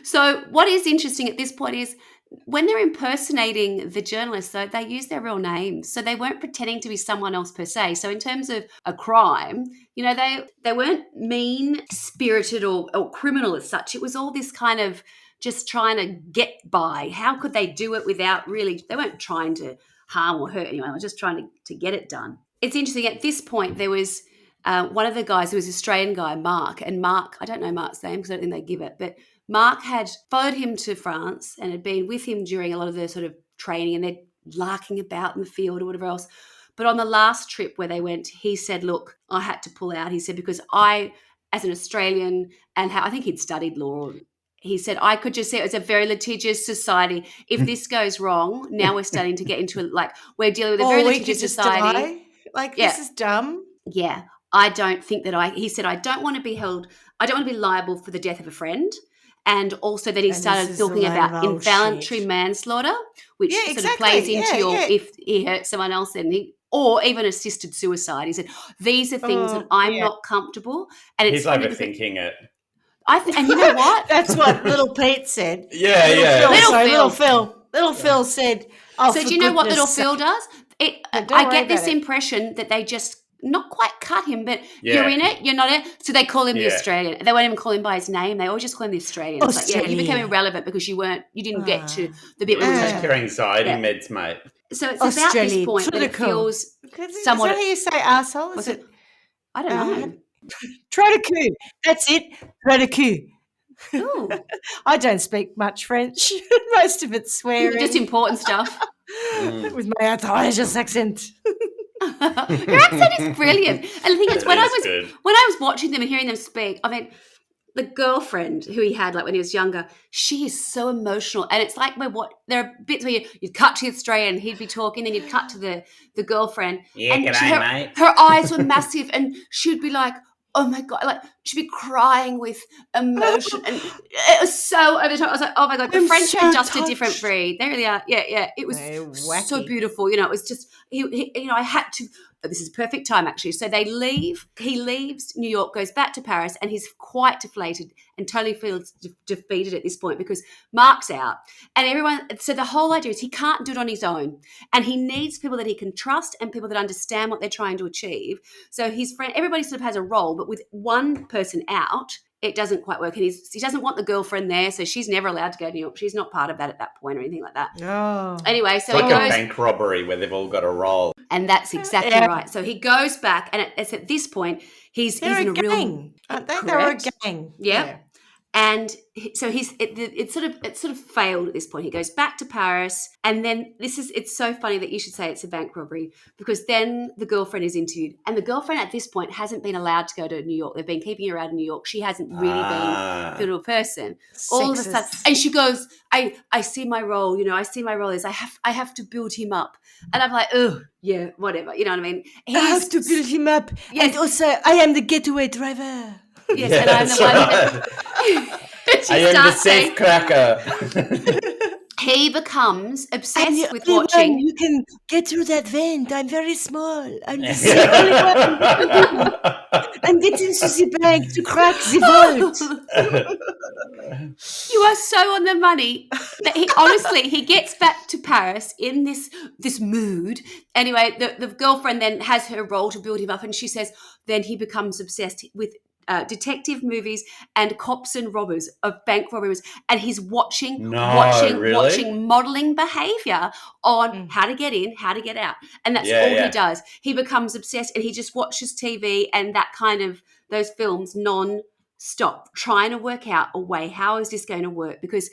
So what is interesting at this point is when they're impersonating the journalists, though, they use their real names. So they weren't pretending to be someone else per se. So in terms of a crime, you know, they weren't mean-spirited or criminal as such. It was all this kind of just trying to get by. How could they do it without really – they weren't trying to harm or hurt anyone. They were just trying to get it done. It's interesting. At this point, there was one of the guys, who was an Australian guy, Mark. And Mark – I don't know Mark's name because I don't think they give it, but – Mark had followed him to France and had been with him during a lot of the sort of training, and they're larking about in the field or whatever else. But on the last trip where they went, he said, look, I had to pull out. He said, because I, as an Australian, and I think he'd studied law, he said, I could just see it was a very litigious society. If this goes wrong, now we're starting to get into it, like we're dealing with a very litigious society. This is dumb. Yeah. I don't think that he said, I don't want to be liable for the death of a friend. And also then he started talking about involuntary manslaughter, which sort of plays into if he hurts someone else, or even assisted suicide. He said, these are things that I'm not comfortable. And he's overthinking it. And you know what? That's what little Pete said. Little Phil said, so do you know what little Phil does? I get this impression that they just not quite cut him, but you're in it, you're not in it. So they call him the Australian. They won't even call him by his name. They always just call him the Australian. It's like, you became irrelevant because you didn't get to the bit where take your anxiety meds, mate. So it's about this point that it feels somewhat. Is that how you say arsehole? Is it? I don't know. Trou de cul. That's it. Trou de cul. Ooh. I don't speak much French. Most of it's swearing. Just important stuff. With my outrageous accent. Your accent is brilliant. And the thing is, when I was watching them and hearing them speak, I mean, the girlfriend who he had, like when he was younger, she is so emotional. And it's like there are bits where you'd cut to the Australian and he'd be talking, and you'd cut to the girlfriend. Yeah, and mate. Her eyes were massive, and she'd be like, oh my God, like she'd be crying with emotion. And it was so over the top. I was like, oh my God, the French are just a different breed. They really are. Yeah. It was so beautiful. You know, it was just, I had to, this is perfect time actually. So they leave, he leaves New York, goes back to Paris, and he's quite deflated and totally feels defeated at this point because Mark's out. And so the whole idea is he can't do it on his own. And he needs people that he can trust and people that understand what they're trying to achieve. So his friend, everybody sort of has a role, but with one person out, it doesn't quite work. And he doesn't want the girlfriend there, so she's never allowed to go to New York. She's not part of that at that point or anything like that. Oh. Anyway, so it's like a bank robbery where they've all got a role. And that's exactly right. So he goes back, and it's at this point he's in a gang. Aren't they? They're a gang. Yeah. And so it sort of failed at this point. He goes back to Paris, and then it's so funny that you should say it's a bank robbery, because then the girlfriend is interviewed, and the girlfriend at this point hasn't been allowed to go to New York. They've been keeping her out of New York. She hasn't really been a little person. All of a sudden, and she goes, I see my role, I see my role is I have to build him up. And I'm like, oh yeah, whatever. You know what I mean? I have to build him up. Yes. And also I am the getaway driver. Yes, and I'm the one. I am the safe cracker. He becomes obsessed with watching. You can get through that vent. I'm very small. I'm the only one. I'm getting to the bank to crack the vault. You are so on the money. That he gets back to Paris in this mood. Anyway, the girlfriend then has her role to build him up, and she says then he becomes obsessed with detective movies and cops and robbers of bank robberies, and he's watching modeling behavior on how to get in, how to get out, and that's all he does. He becomes obsessed, and he just watches TV and that kind of those films non-stop, trying to work out a way, how is this going to work? Because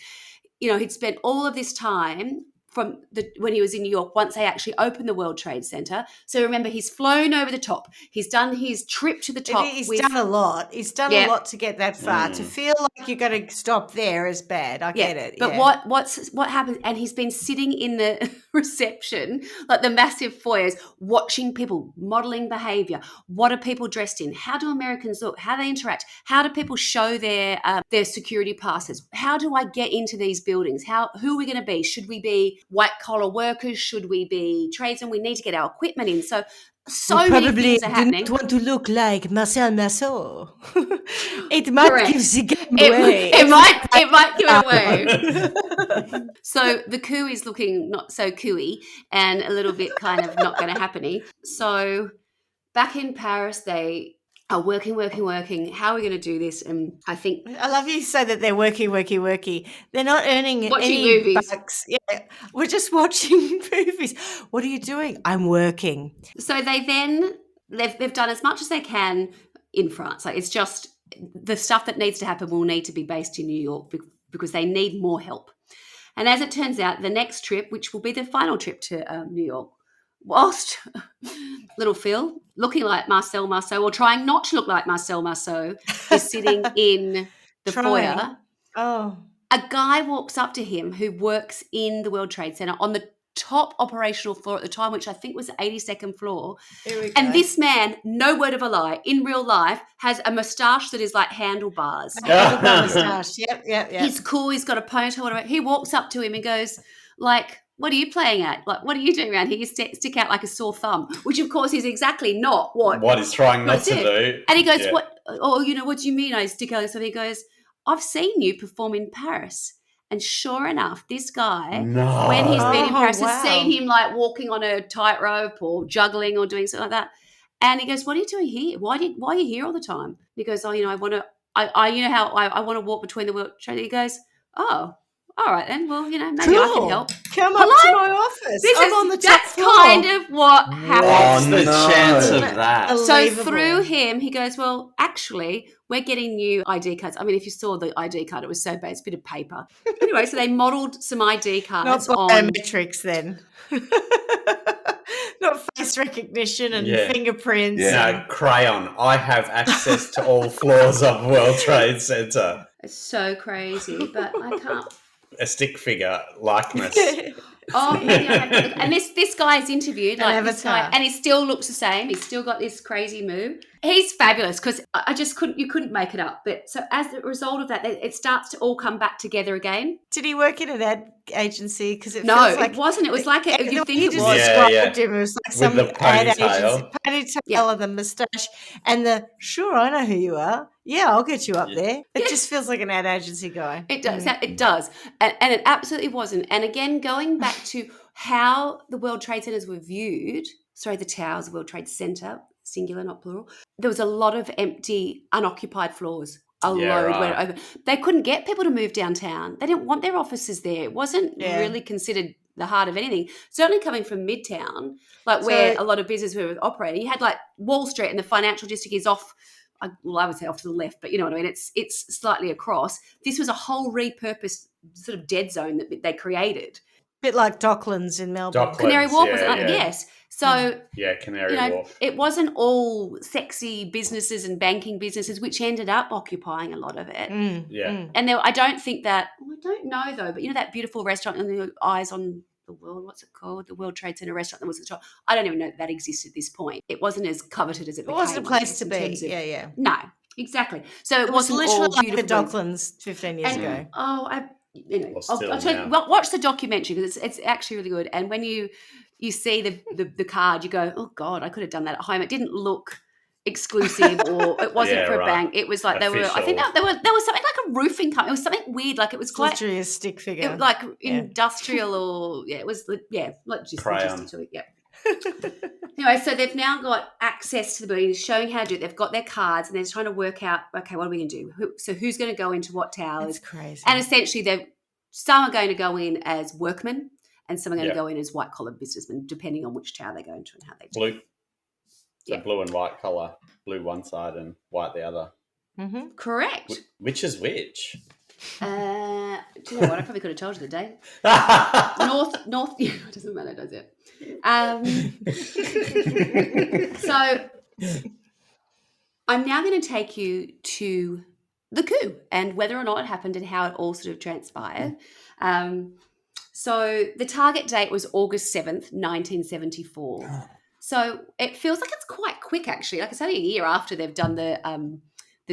he'd spent all of this time from when he was in New York, once they actually opened the World Trade Center. So remember, he's flown over the top. He's done his trip to the top. He's done a lot. He's done a lot to get that far. To feel like you're going to stop there is bad. I get it. But what happens? And he's been sitting in the reception, like the massive foyers, watching people, modeling behavior. What are people dressed in? How do Americans look? How do they interact? How do people show their security passes? How do I get into these buildings? Who are we going to be? Should we be white collar workers? Should we be tradesmen? We need to get our equipment in. So many things are happening. Do not want to look like Marcel Marceau. It might give the game away. It might give it away. So the coup is looking not so cooey and a little bit kind of not going to happen. So back in Paris, they are working. How are we going to do this? And I think I love you say that they're working. They're not earning watching any movies. bucks. Yeah, we're just watching movies. What are you doing? I'm working. So they've done as much as they can in France. Like, it's just the stuff that needs to happen will need to be based in New York because they need more help. And as it turns out, the next trip, which will be the final trip to New York, whilst little Phil, looking like Marcel Marceau or trying not to look like Marcel Marceau, is sitting in the foyer. Oh. A guy walks up to him who works in the World Trade Center on the top operational floor at the time, which I think was the 82nd floor. And this man, no word of a lie, in real life has a moustache that is like handlebars. Moustache. Yep. He's cool. He's got a ponytail. Whatever. He walks up to him and goes, like, what are you playing at? Like, what are you doing around here? You stick out like a sore thumb, which of course is exactly not what he's trying not to do. And he goes, what? Oh, what do you mean I stick out? So he goes, I've seen you perform in Paris. And sure enough, this guy, when he's been in Paris, has seen him like walking on a tightrope or juggling or doing something like that. And he goes, what are you doing here? Why are you here all the time? He goes, I want to walk between the world trade. He goes, oh, all right then. Well, maybe I can help. Come up to my office. I'm on the top floor. That's kind of what happens. What's the chance of that? So through him, he goes, well, actually, we're getting new ID cards. I mean, if you saw the ID card, it was so bad. It's a bit of paper. Anyway, so they modelled some ID cards Not biometrics then. Not face recognition and fingerprints. No, crayon. I have access to all floors of World Trade Center. It's so crazy, but I can't. A stick figure likeness. And this guy is interviewed, like this guy, and he still looks the same. He's still got this crazy move. He's fabulous because you couldn't make it up. But so as a result of that, it starts to all come back together again. Did he work in an ad agency? Because it wasn't. It was like you think it was. It was like some ad agency, ponytail and the moustache and the. Sure, I know who you are. Yeah, I'll get you up there. It just feels like an ad agency guy. It does. It does, and it absolutely wasn't. And again, going back to how the World Trade Centers were viewed. Sorry, the towers, World Trade Center, singular, not plural. There was a lot of empty, unoccupied floors. Load went over. They couldn't get people to move downtown. They didn't want their offices there. It wasn't really considered the heart of anything. Certainly coming from Midtown, where a lot of business were operating. You had like Wall Street and the financial district is off. I would say off to the left, but you know what I mean. It's slightly across. This was a whole repurposed sort of dead zone that they created. Bit like Docklands in Melbourne. Canary Wharf was yes. So Canary Wharf. It wasn't all sexy businesses and banking businesses, which ended up occupying a lot of it. And I don't think that. I don't know though, but that beautiful restaurant and the Eyes on the World. What's it called? The World Trade Center restaurant that was at the top. I don't even know that existed at this point. It wasn't as coveted as it became. It wasn't a place to be. No, exactly. So it wasn't literally all beautiful. Like the Docklands 15 years ago. I'll tell you, watch the documentary because it's actually really good. And when you see the card, you go, oh God, I could have done that at home. It didn't look exclusive or it wasn't for a bank. It was like official. I think there was something like a roofing company. It was something weird, like it was quite literally a stick figure. It was like industrial or it was like just logistic. Anyway, so they've now got access to the building, showing how to do it. They've got their cards and they're trying to work out, okay, what are we going to do? So who's going to go into what towers? That's crazy. And essentially, some are going to go in as workmen and some are going to go in as white-collar businessmen, depending on which tower they go into and how they do it. Blue. So blue and white colour, blue one side and white the other. Mm-hmm. Correct. Which is which? Do you know what? I probably could have told you the day. North. Yeah, it doesn't matter, does it? So I'm now going to take you to the coup and whether or not it happened and how it all sort of transpired. So the target date was August 7th, 1974. So it feels like it's quite quick, actually. Like it's only a year after they've done the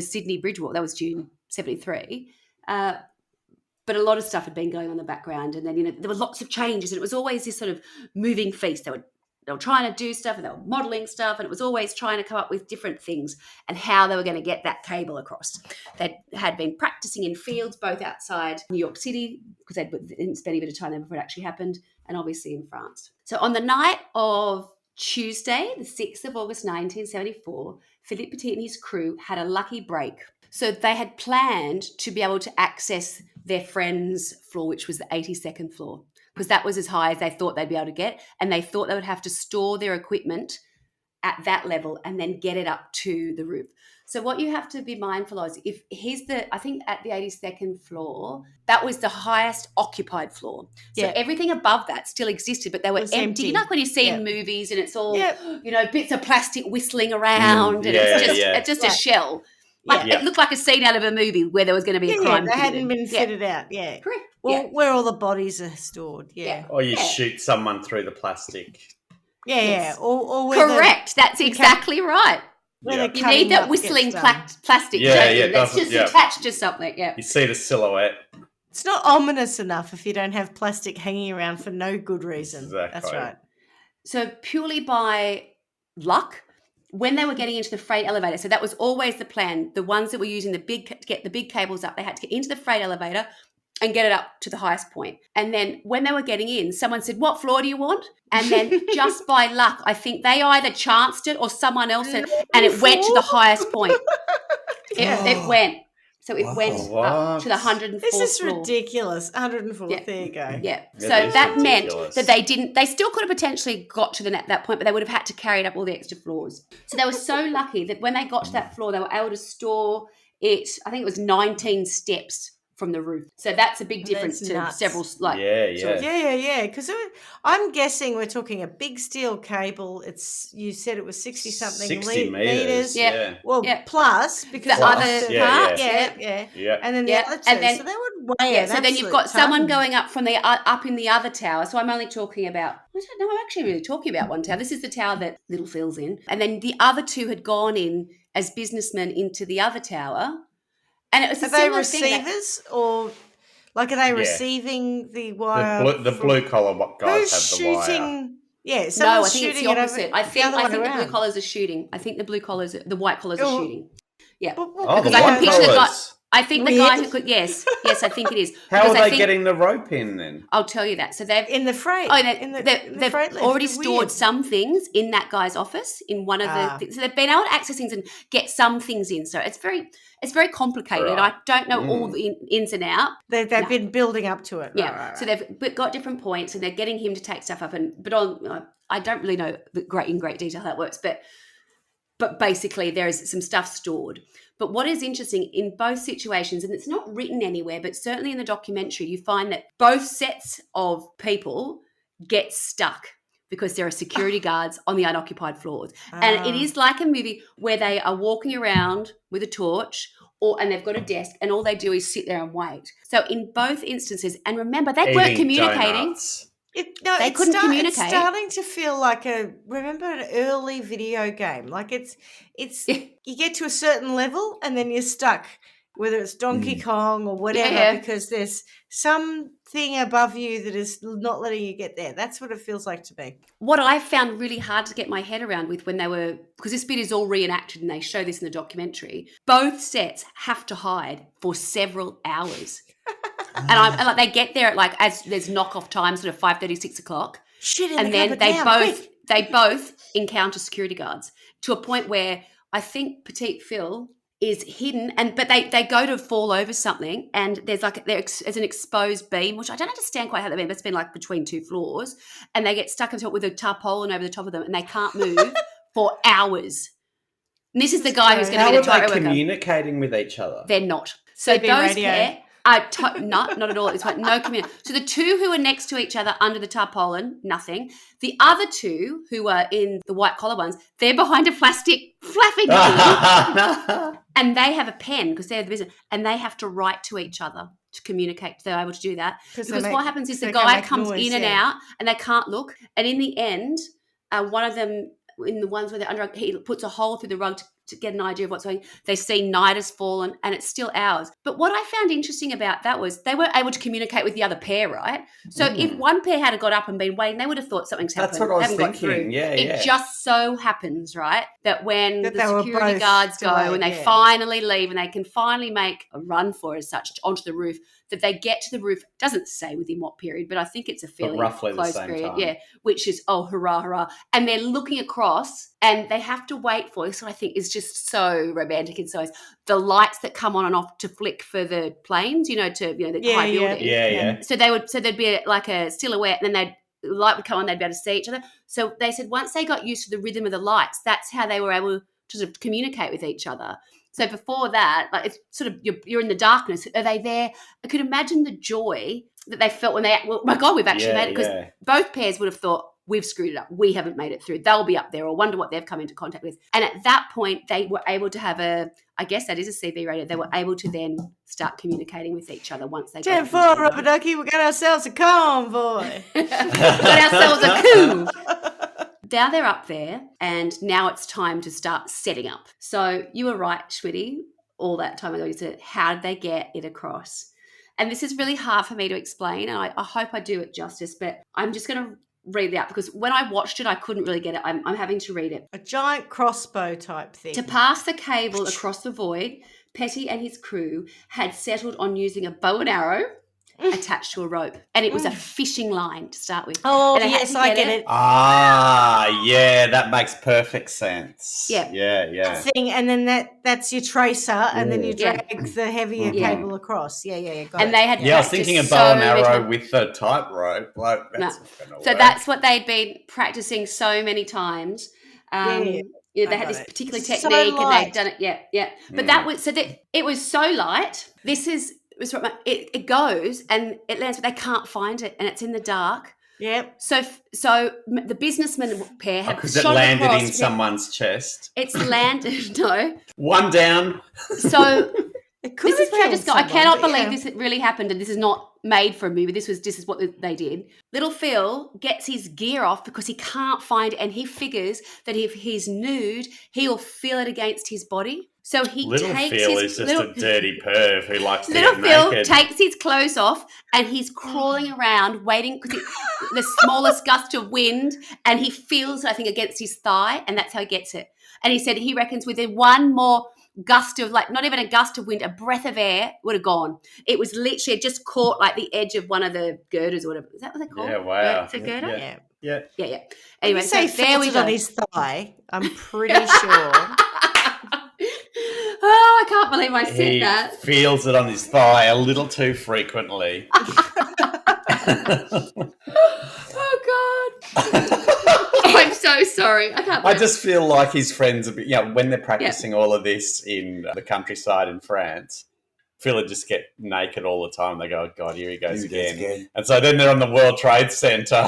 Sydney Bridge Walk. That was June 73. But a lot of stuff had been going on in the background, and then there were lots of changes, and it was always this sort of moving feast. They were trying to do stuff, and they were modelling stuff, and it was always trying to come up with different things and how they were going to get that cable across. They had been practicing in fields, both outside New York City, because they didn't spend a bit of time there before it actually happened, and obviously in France. So on the night of Tuesday, the 6th of August 1974, Philippe Petit and his crew had a lucky break. So they had planned to be able to access their friend's floor, which was the 82nd floor, because that was as high as they thought they'd be able to get, and they thought they would have to store their equipment at that level and then get it up to the roof. So what you have to be mindful of is I think at the 82nd floor, that was the highest occupied floor. So everything above that still existed, but they were empty. You know, like when you see in movies and it's all, bits of plastic whistling around and it's just a shell. It looked like a scene out of a movie where there was going to be a crime. They hadn't been fitted out. Yeah, correct. Well, where all the bodies are stored. Yeah. Or you shoot someone through the plastic. Yeah. Or correct. That's exactly right. You need that whistling plastic. That's just attached to something. Yeah. You see the silhouette. It's not ominous enough if you don't have plastic hanging around for no good reason. Exactly. That's right. So purely by luck, when they were getting into the freight elevator, so that was always the plan. The ones that were using to get the big cables up, they had to get into the freight elevator and get it up to the highest point. And then when they were getting in, someone said, "What floor do you want?" And then just by luck, I think they either chanced it or someone else said, and it went to the highest point. It went. So it went up to the 104th This is floor. ridiculous. 104th, there you go. Yeah. So that meant that they still could have potentially got to that point, but they would have had to carry it up all the extra floors. So they were so lucky that when they got to that floor, they were able to store it, I think it was 19 steps from the roof. So that's a big difference to several, Because I'm guessing we're talking a big steel cable. You said it was 60-something meters. Yeah. Well, plus because the other part. Yeah. And then the other two. So they would weigh it. So then you've got someone going up from up in the other tower. So I'm only talking about. I don't know. I'm actually really talking about one tower. This is the tower that Little Phil's in, and then the other two had gone in as businessmen into the other tower. And it was are they receivers or are they receiving the wire? The blue collar guys have the wire. Yeah, no, I think it's the opposite. I think the blue collars are shooting. I think the white collars are shooting. Yeah, because I can picture the guy. I think the guy who could. Yes, I think it is. How are they getting the rope in then? I'll tell you that. So they've in the freight. Oh, they've already stored some things in that guy's office in one of the things. So they've been able to access things and get some things in. So it's very complicated. Right. I don't know all the ins and outs. They've been building up to it. Yeah. Right. So they've got different points, and they're getting him to take stuff up. I don't really know in great detail how that works, but basically there is some stuff stored. But what is interesting in both situations, and it's not written anywhere, but certainly in the documentary, you find that both sets of people get stuck because there are security guards on the unoccupied floors. And it is like a movie where they are walking around with a torch and they've got a desk and all they do is sit there and wait. So in both instances, and remember, they weren't communicating. Donuts. They couldn't communicate. It's starting to feel like remember an early video game. Like it's you get to a certain level and then you're stuck, whether it's Donkey Kong or whatever, because there's something above you that is not letting you get there. That's what it feels like to me. What I found really hard to get my head around with when because this bit is all reenacted and they show this in the documentary, both sets have to hide for several hours. And they get there at as there's knockoff time, sort of 5:30, 6 o'clock. And then they both encounter security guards to a point where I think Petit Phil is hidden, but they go to fall over something, and there's an exposed beam, which I don't understand quite how that beam, but it's been between two floors, and they get stuck into it with a tarpaulin over the top of them, and they can't move for hours. And this is the guy who's going to be the toilet worker. How are they communicating with each other? They're not. So those pair. Not at all. It's like no communication. So the two who are next to each other under the tarpaulin, nothing. The other two who are in the white collar ones, they're behind a plastic flapping thing, and they have a pen because they're the business, and they have to write to each other to communicate. They're able to do that because what happens is the guy comes in and out, and they can't look. And in the end, one of them, in the ones where they're under, he puts a hole through the rug to get an idea of what's going on. They see night has fallen and it's still ours. But what I found interesting about that was they were able to communicate with the other pair, right? So if one pair had got up and been waiting, they would have thought something's happened. That's what I was thinking. Yeah, it just so happens, right, that when the security guards go and they finally leave and they can finally make a run for it as such onto the roof, that they get to the roof. It doesn't say within what period, but I think it's a fairly close period. Time. Yeah, which is, oh, hurrah, hurrah. And they're looking across and they have to wait for this. So I think is just so romantic in size. The lights that come on and off to flick for the planes, the high building. Yeah. So there'd be like a silhouette, and then the light would come on, they'd be able to see each other. So they said once they got used to the rhythm of the lights, that's how they were able to sort of communicate with each other. So before that, like it's sort of you're in the darkness. Are they there? I could imagine the joy that they felt when my God, we've actually made it, because both pairs would have thought, we've screwed it up. We haven't made it through. They'll be up there or wonder what they've come into contact with. And at that point, they were able to have I guess that is a CV radio. They were able to then start communicating with each other once they got 10-4, Rubber Ducky, we got ourselves a convoy. We got ourselves a coup. Now they're up there, and now it's time to start setting up. So you were right, Schmitty, all that time ago. You said, how did they get it across? And this is really hard for me to explain, and I hope I do it justice, but I'm just going to read it out because when I watched it, I couldn't really get it. I'm having to read it. A giant crossbow type thing. To pass the cable across the void, Petit and his crew had settled on using a bow and arrow attached to a rope, and it was a fishing line to start with. Oh, yes, I get it. Yeah, that makes perfect sense. Yeah. Thing, and then that's your tracer, and then you drag the heavier cable across. Yeah. Got it. They had I was thinking a bow and arrow with the tightrope. Like that's so that's what they'd been practicing so many times. They had this particular technique, and they'd done it. Yeah. But that was it was so light. It goes and it lands, but they can't find it, and it's in the dark. Yep. So the businessman pair have because it landed in someone's chest. It's landed. No. One down. So this is where I cannot believe this really happened, and this is not made for a movie. This is what they did. Little Phil gets his gear off because he can't find it, and he figures that if he's nude, he'll feel it against his body. So Little Phil is just a dirty perv who likes to Little get Phil naked. Takes his clothes off, and he's crawling around waiting because the smallest gust of wind, and he feels, I think, against his thigh, and that's how he gets it. And he said he reckons within one more gust of, like, not even a gust of wind, a breath of air would have gone. It was literally just caught like the edge of one of the girders or whatever. Is that what they're called? Yeah, wow. It's a girder? Yeah. Anyway, so he felt it on his thigh. I'm pretty sure. Oh, I can't believe I said that. He feels it on his thigh a little too frequently. Oh, God. I'm so sorry. I just feel like his friends, when they're practicing all of this in the countryside in France, Phil would just get naked all the time. They go, oh, God, here he goes again. And so then they're on the World Trade Center.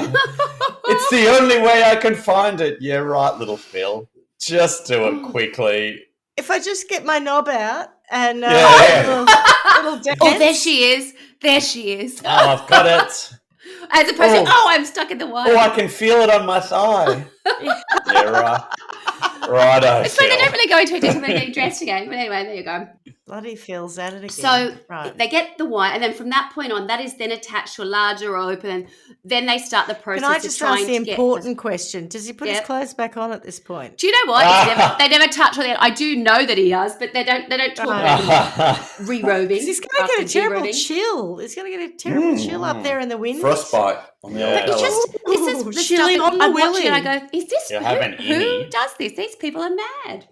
It's the only way I can find it. Yeah, right, little Phil. Just do it quickly. If I just get my knob out and little dance. Oh, there she is. Oh, I've got it. As opposed to, I'm stuck in the wire. Oh, I can feel it on my thigh. Yeah, right. Righto. It's when they don't really go into it until they're getting dressed again. But anyway, there you go. Bloody Phil's at it again. So they get the wire, and then from that point on, that is then attached to a larger rope, and then they start the process. Can I just ask the important question? Does he put his clothes back on at this point? Do you know what? They never touch on it. I do know that he does, but they don't talk about re-robing. He's going to get a terrible chill. He's going to get a terrible chill up there in the wind. Frostbite on the old this is the chilling stuff on the I'm willy. watching, and I go, is this who does this? These people are mad.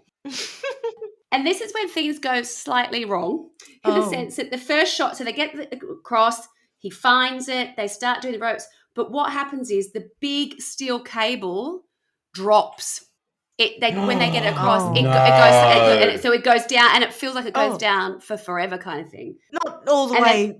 And this is when things go slightly wrong in the sense that the first shot, so they get across, he finds it, they start doing the ropes, but what happens is the big steel cable drops. when they get across, it goes, so it goes down, and it feels like it goes down for forever, kind of thing. Not all the way,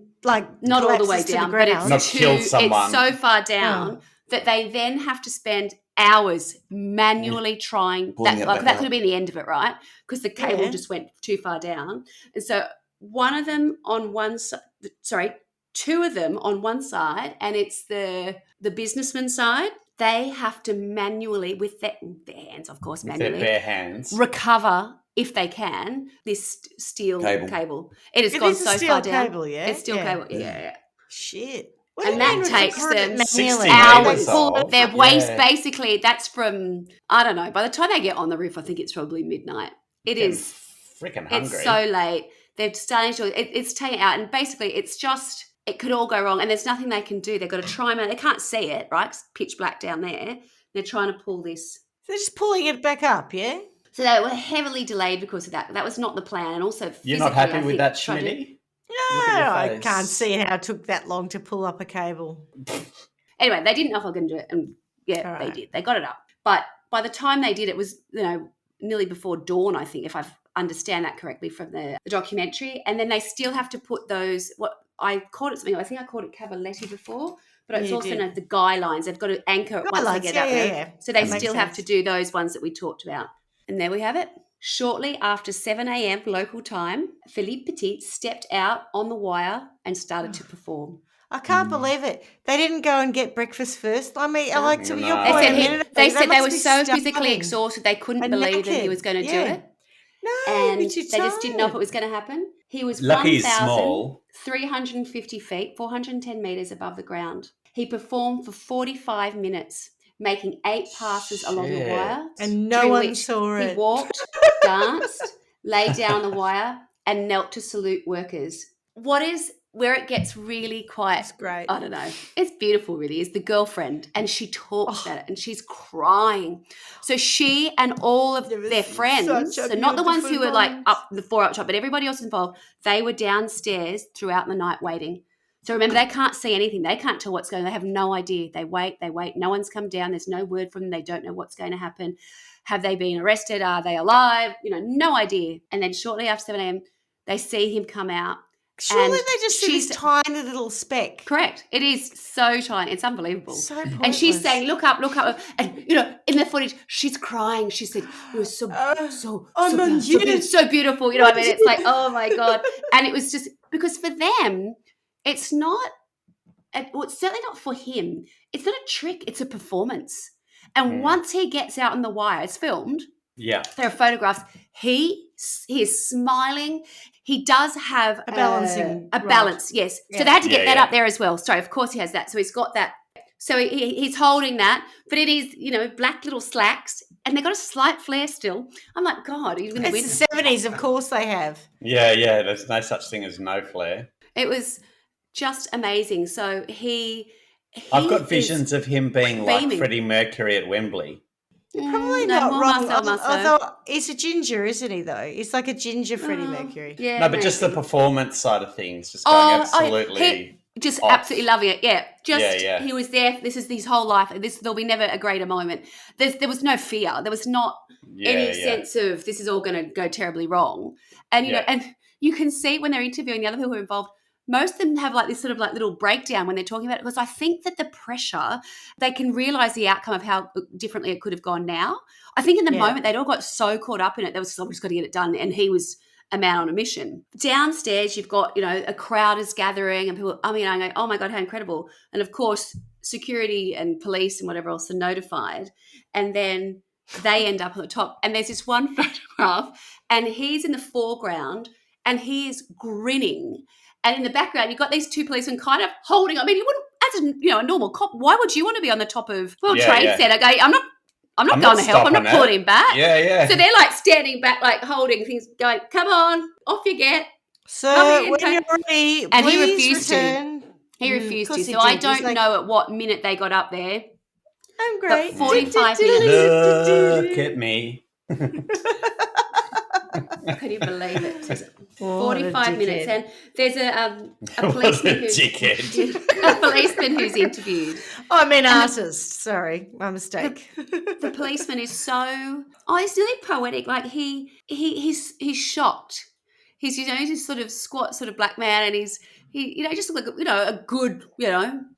not all the way down, but it's so far down that they then have to spend hours manually trying that. Like that could have been the end of it, right? Because the cable just went too far down, and so one of them on one side. Two of them on one side, and it's the businessman side. They have to manually, with their hands, of course, manually, with their bare hands, recover, if they can, this steel cable. It has gone so far down. Cable, yeah? It's steel cable, yeah. Shit. And that takes them 60 hours. Their waist, basically, that's from, I don't know, by the time they get on the roof, I think it's probably midnight. It is freaking hungry. It's so late. They're starting to, it's taking out, and basically it's just, it could all go wrong, and there's nothing they can do. They've got to try, they can't see it, right? It's pitch black down there. They're trying to pull this. They're just pulling it back up, yeah? So they were heavily delayed because of that. That was not the plan, and also you're not happy with that, Schmitty? No, I can't see how it took that long to pull up a cable. Anyway, they didn't know if they were going to do it, and they did. They got it up. But by the time they did, it was, nearly before dawn, I think, if I understand that correctly from the documentary. And then they still have to put those, what I called it something, I think I called it cavaletti before, but it's also the guy lines. They've got to anchor it once they get up there. Yeah. So they still have to do those ones that we talked about. And there we have it. Shortly after 7 a.m. local time, Philippe Petit stepped out on the wire and started to perform. I can't believe it. They didn't go and get breakfast first. I mean, your point. They said they were so physically exhausted they couldn't believe that he was going to do it. No, and they just didn't know if it was going to happen. He was 1,350 feet, 410 meters above the ground. He performed for 45 minutes, making 8 passes along the wire. And no one saw it. He walked, danced, lay down the wire, and knelt to salute workers. Where it gets really quite, great. I don't know, it's beautiful really, is the girlfriend, and she talks about it and she's crying. So she and all of their friends, so not the ones who were like up the 4 up top, but everybody else involved, they were downstairs throughout the night waiting. So remember, they can't see anything. They can't tell what's going on. They have no idea. They wait. No one's come down. There's no word from them. They don't know what's going to happen. Have they been arrested? Are they alive? No idea. And then shortly after 7 a.m., they see him come out. Surely they just see this tiny little speck. Correct. It is so tiny. It's unbelievable. So pointless. And she's saying, look up. And, in the footage, she's crying. She said, it was so beautiful. You know what I mean? It's like, oh, my God. And it was just because for them, it's not, it's certainly not for him. It's not a trick. It's a performance. And once he gets out on the wire, it's filmed. Yeah. There are photographs. He is smiling. He does have a balancing balance, yes. Yeah. So they had to get that up there as well. Sorry, of course he has that. So he's got that. So he's holding that, but it is, black little slacks, and they've got a slight flare still. I'm like, God, he's going to win. It's the 70s, of course they have. Yeah. There's no such thing as no flare. It was just amazing. So I've got visions of him being like Freddie Mercury at Wembley. Probably not wrong. Although he's a ginger, isn't he, though? He's like a ginger Freddie Mercury. Yeah, no, but just the performance side of things, just going absolutely absolutely loving it. Yeah, he was there. This is his whole life. There'll be never a greater moment. There was no fear. There was not any sense of this is all going to go terribly wrong. And and you can see when they're interviewing the other people who are involved, most of them have like this sort of like little breakdown when they're talking about it, because I think that the pressure, they can realise the outcome of how differently it could have gone now. I think in the moment they'd all got so caught up in it, they was just got to get it done, and he was a man on a mission. Downstairs you've got, a crowd is gathering and people, I go, oh my God, how incredible. And of course security and police and whatever else are notified, and then they end up on the top, and there's this one photograph and he's in the foreground and he is grinning. And in the background, you've got these 2 policemen kind of holding. I mean, you wouldn't, as a normal cop, why would you want to be on the top of World Trade Center? Going, I'm not going to help. I'm not pulling him back. Yeah. So they're like standing back, like holding things, going, come on, off you get. So when you're ready, and he refused return. He refused to. So I don't know at what minute they got up there. I'm great. But 45 minutes. Look at me. Can you believe it? 45 minutes, and there's a policeman who's interviewed. Oh, I mean artist. Sorry, my mistake. The policeman is he's really poetic. Like he's shocked. He's he's this sort of squat sort of black man, and he just looked like a good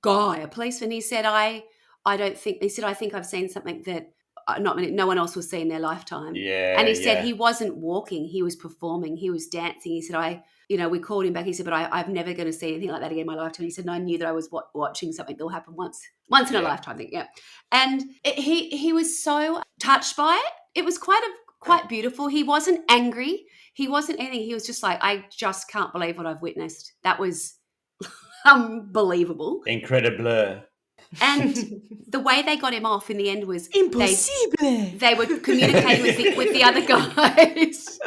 guy, a policeman. He said I think I've seen something that no one else will see in their lifetime. Yeah. And he said he wasn't walking, he was performing, he was dancing. He said we called him back. He said, but I'm never going to see anything like that again in my lifetime. He said, and I knew that I was watching something that will happen once in a lifetime thing. Yeah. And he was so touched by it. It was quite beautiful. He wasn't angry. He wasn't anything. He was just like, I just can't believe what I've witnessed. That was unbelievable. Incredible. And the way they got him off in the end was impossible. They were communicating with the other guys.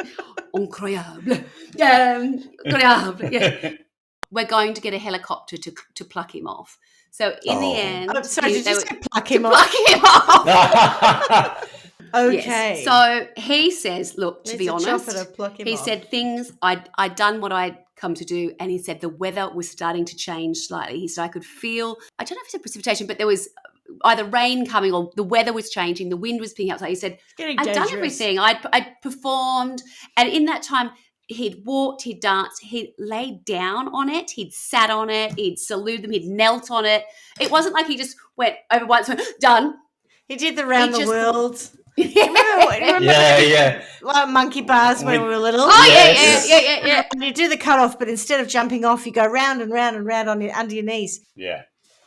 Incroyable. Incroyable. Yeah. We're going to get a helicopter to pluck him off. So in the end, I'm sorry, did you say pluck him off? Pluck him off. Okay. Yes. So he says, look, to be honest, he off. said things, I'd done what I'd come to do, and he said the weather was starting to change slightly. He said I could feel, I don't know if it's a precipitation, but there was either rain coming or the weather was changing, the wind was picking up. So he said, I'd done everything. I'd performed, and in that time, he'd walked, he'd danced, he'd laid down on it, he'd sat on it, he'd saluted them, he'd knelt on it. It wasn't like he just went over once, went, done. He did the round the world. Remember like monkey bars when we were little. Oh yeah. And you do the cut off, but instead of jumping off, you go round and round and round under your knees. Yeah,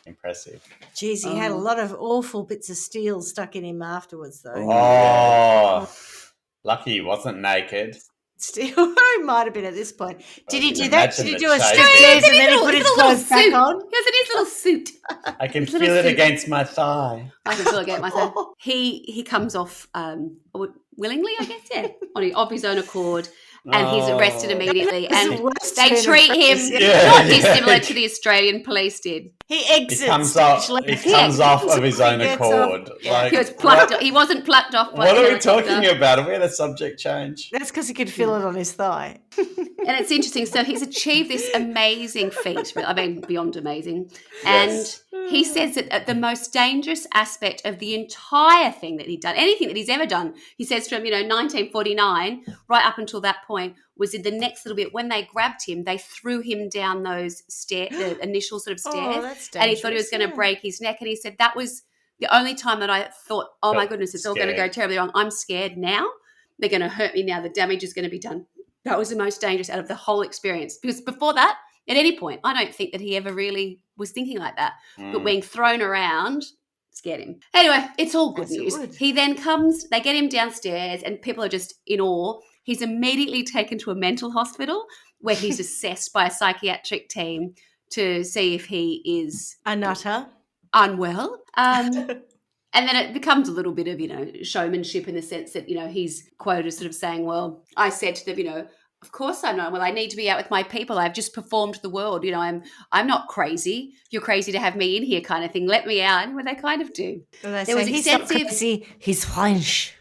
impressive. Jeez, he had a lot of awful bits of steel stuck in him afterwards, though. Oh, lucky he wasn't naked. Steel, he might have been at this point. Did he do that? Did he do a shape. striptease and then he put his clothes back on? He was in his little suit. I can feel it against my thigh. I can feel it against my thigh. He comes off willingly, I guess, off his own accord, and he's arrested immediately. And they treat him not dissimilar to the Australian police did. He exits. He comes off of his own accord. Like, he was plucked. He wasn't plucked off. What are we talking about? Are we had a subject change? That's because he could feel it on his thigh. And it's interesting. So he's achieved this amazing feat. I mean, beyond amazing. And he says that the most dangerous aspect of the entire thing that he'd done, anything that he's ever done, he says from 1949 right up until that point, was in the next little bit when they grabbed him, they threw him down those the initial sort of stairs, and he thought he was going to break his neck. And he said that was the only time that I thought, oh my goodness, it's all going to go terribly wrong. I'm scared now. They're going to hurt me now. The damage is going to be done. That was the most dangerous out of the whole experience, because before that, at any point, I don't think that he ever really was thinking like that. But being thrown around scared him. Anyway, it's all good news. He then comes, they get him downstairs, and people are just in awe. He's immediately taken to a mental hospital where he's assessed by a psychiatric team to see if he is a nutter, unwell. And then it becomes a little bit of, showmanship in the sense that, he's quoted as sort of saying, well, I said to them, of course I'm not. Well, I need to be out with my people. I've just performed the world. I'm not crazy. You're crazy to have me in here kind of thing. Let me out. Well, they kind of do. Well, there was he's extensive. Not crazy. He's French.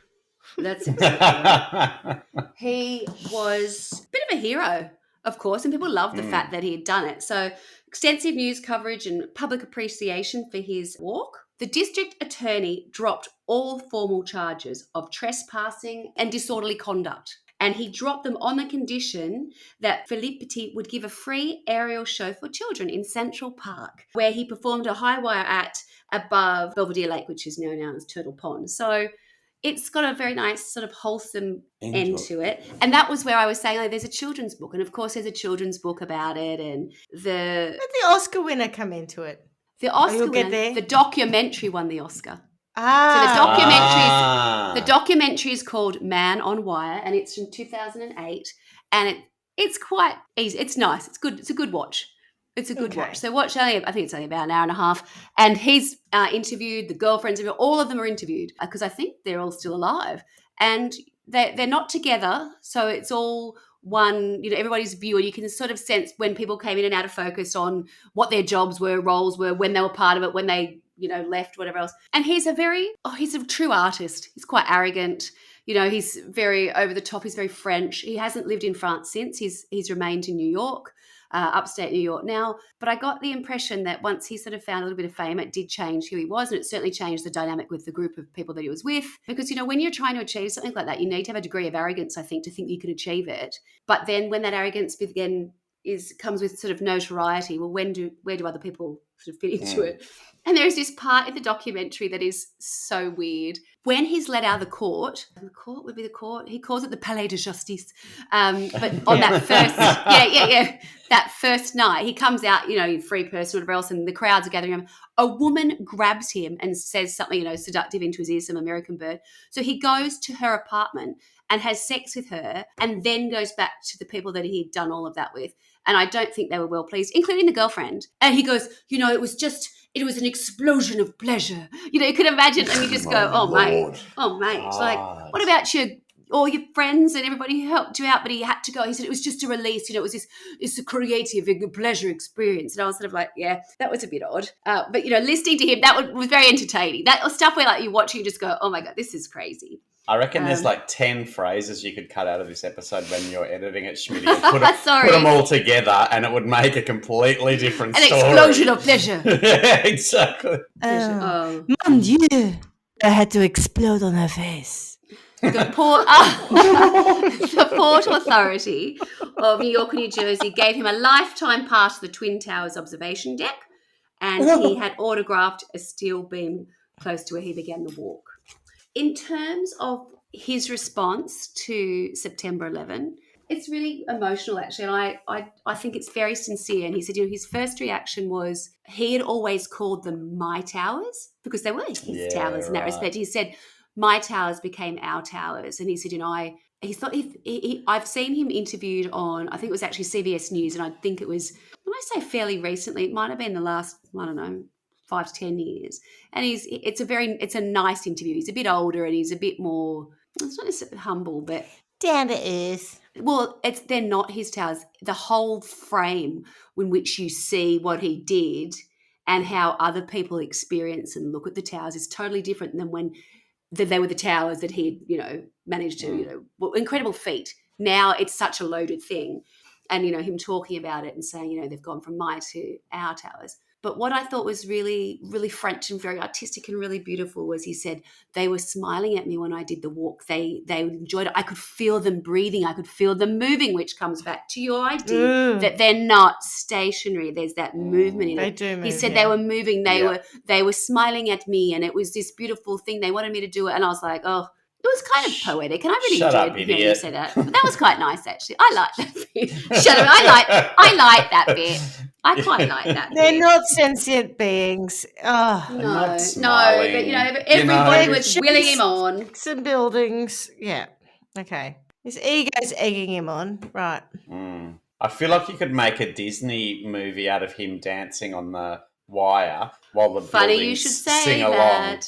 That's exactly right. He was a bit of a hero, of course, and people loved the fact that he had done it. So extensive news coverage and public appreciation for his walk. The district attorney dropped all formal charges of trespassing and disorderly conduct, and he dropped them on the condition that Philippe Petit would give a free aerial show for children in Central Park, where he performed a high wire act above Belvedere Lake, which is now known as Turtle Pond. So it's got a very nice sort of wholesome end to it. And that was where I was saying, there's a children's book. And of course there's a children's book about it. And Did the Oscar winner come into it? The Oscar winner, the documentary won the Oscar. So the documentary is called Man on Wire, and it's from 2008. And it's quite easy. It's nice. It's good. It's a good watch. It's a good watch. So watch I think it's only about an hour and a half. And he's interviewed, the girlfriends, all of them are interviewed because I think they're all still alive. And they're not together, so it's all one, everybody's view, and you can sort of sense when people came in and out of focus on what their jobs were, roles were, when they were part of it, when they, left, whatever else. And he's a true artist. He's quite arrogant. You know, he's very over the top. He's very French. He hasn't lived in France since. He's remained in New York, upstate New York now. But I got the impression that once he sort of found a little bit of fame, it did change who he was, and it certainly changed the dynamic with the group of people that he was with. Because, you know, when you're trying to achieve something like that, you need to have a degree of arrogance, I think, to think you can achieve it. But then when that arrogance comes with sort of notoriety, well, where do other people sort of fit into it? And there's this part in the documentary that is so weird. When he's let out of the court would be the court. He calls it the Palais de Justice. But on that first, that first night, he comes out, you know, free person, whatever else, and the crowds are gathering him. A woman grabs him and says something, you know, seductive into his ear, some American bird. So he goes to her apartment and has sex with her, and then goes back to the people that he'd done all of that with. And I don't think they were well pleased, including the girlfriend. And he goes, you know, it was an explosion of pleasure. You know, you could imagine, and you just go, mate. It's like, what about all your friends and everybody who helped you out, but he had to go. He said it was just a release, you know, it's a creative pleasure experience. And I was sort of like, yeah, that was a bit odd. But, you know, listening to him, that was very entertaining. That was stuff where like you watch, you just go, oh my God, this is crazy. I reckon there's like 10 phrases you could cut out of this episode when you're editing it, Schmitty, and put them all together, and it would make a completely different story. An explosion of pleasure. Yeah, exactly. Mon Dieu. I had to explode on her face. The Port Authority of New York and New Jersey gave him a lifetime pass to the Twin Towers observation deck, and he had autographed a steel beam close to where he began the walk. In terms of his response to September 11, it's really emotional, actually, and I think it's very sincere. And he said, you know, his first reaction was he had always called them my towers because they were his towers in that respect. He said, my towers became our towers. And he said, you know, he thought I've seen him interviewed on, I think it was actually CBS News, and I think it was, when I say fairly recently, it might have been the last, I don't know, 5 to 10 years. And it's a nice interview. He's a bit older and he's a bit more, it's not necessarily humble, but down to earth. Well, they're not his towers. The whole frame in which you see what he did and how other people experience and look at the towers is totally different than when they were the towers that he had, you know, managed to, you know, well, incredible feat. Now it's such a loaded thing. And, you know, him talking about it and saying, you know, they've gone from my to our towers. But what I thought was really, really French and very artistic and really beautiful was he said they were smiling at me when I did the walk. They enjoyed it. I could feel them breathing. I could feel them moving, which comes back to your idea that they're not stationary. There's that movement in it. They do move. He said they were moving. They were smiling at me, and it was this beautiful thing. They wanted me to do it, and I was like, oh. It was kind of poetic, and I really enjoyed hearing you say that. But that was quite nice, actually. I like that bit. Shut up! I like that bit. I quite like that. They're not sentient beings. Oh no, but you know, everybody was willing him on. Some buildings, yeah. Okay, his ego's egging him on, right? I feel like you could make a Disney movie out of him dancing on the wire while the Funny buildings you should say sing that. along.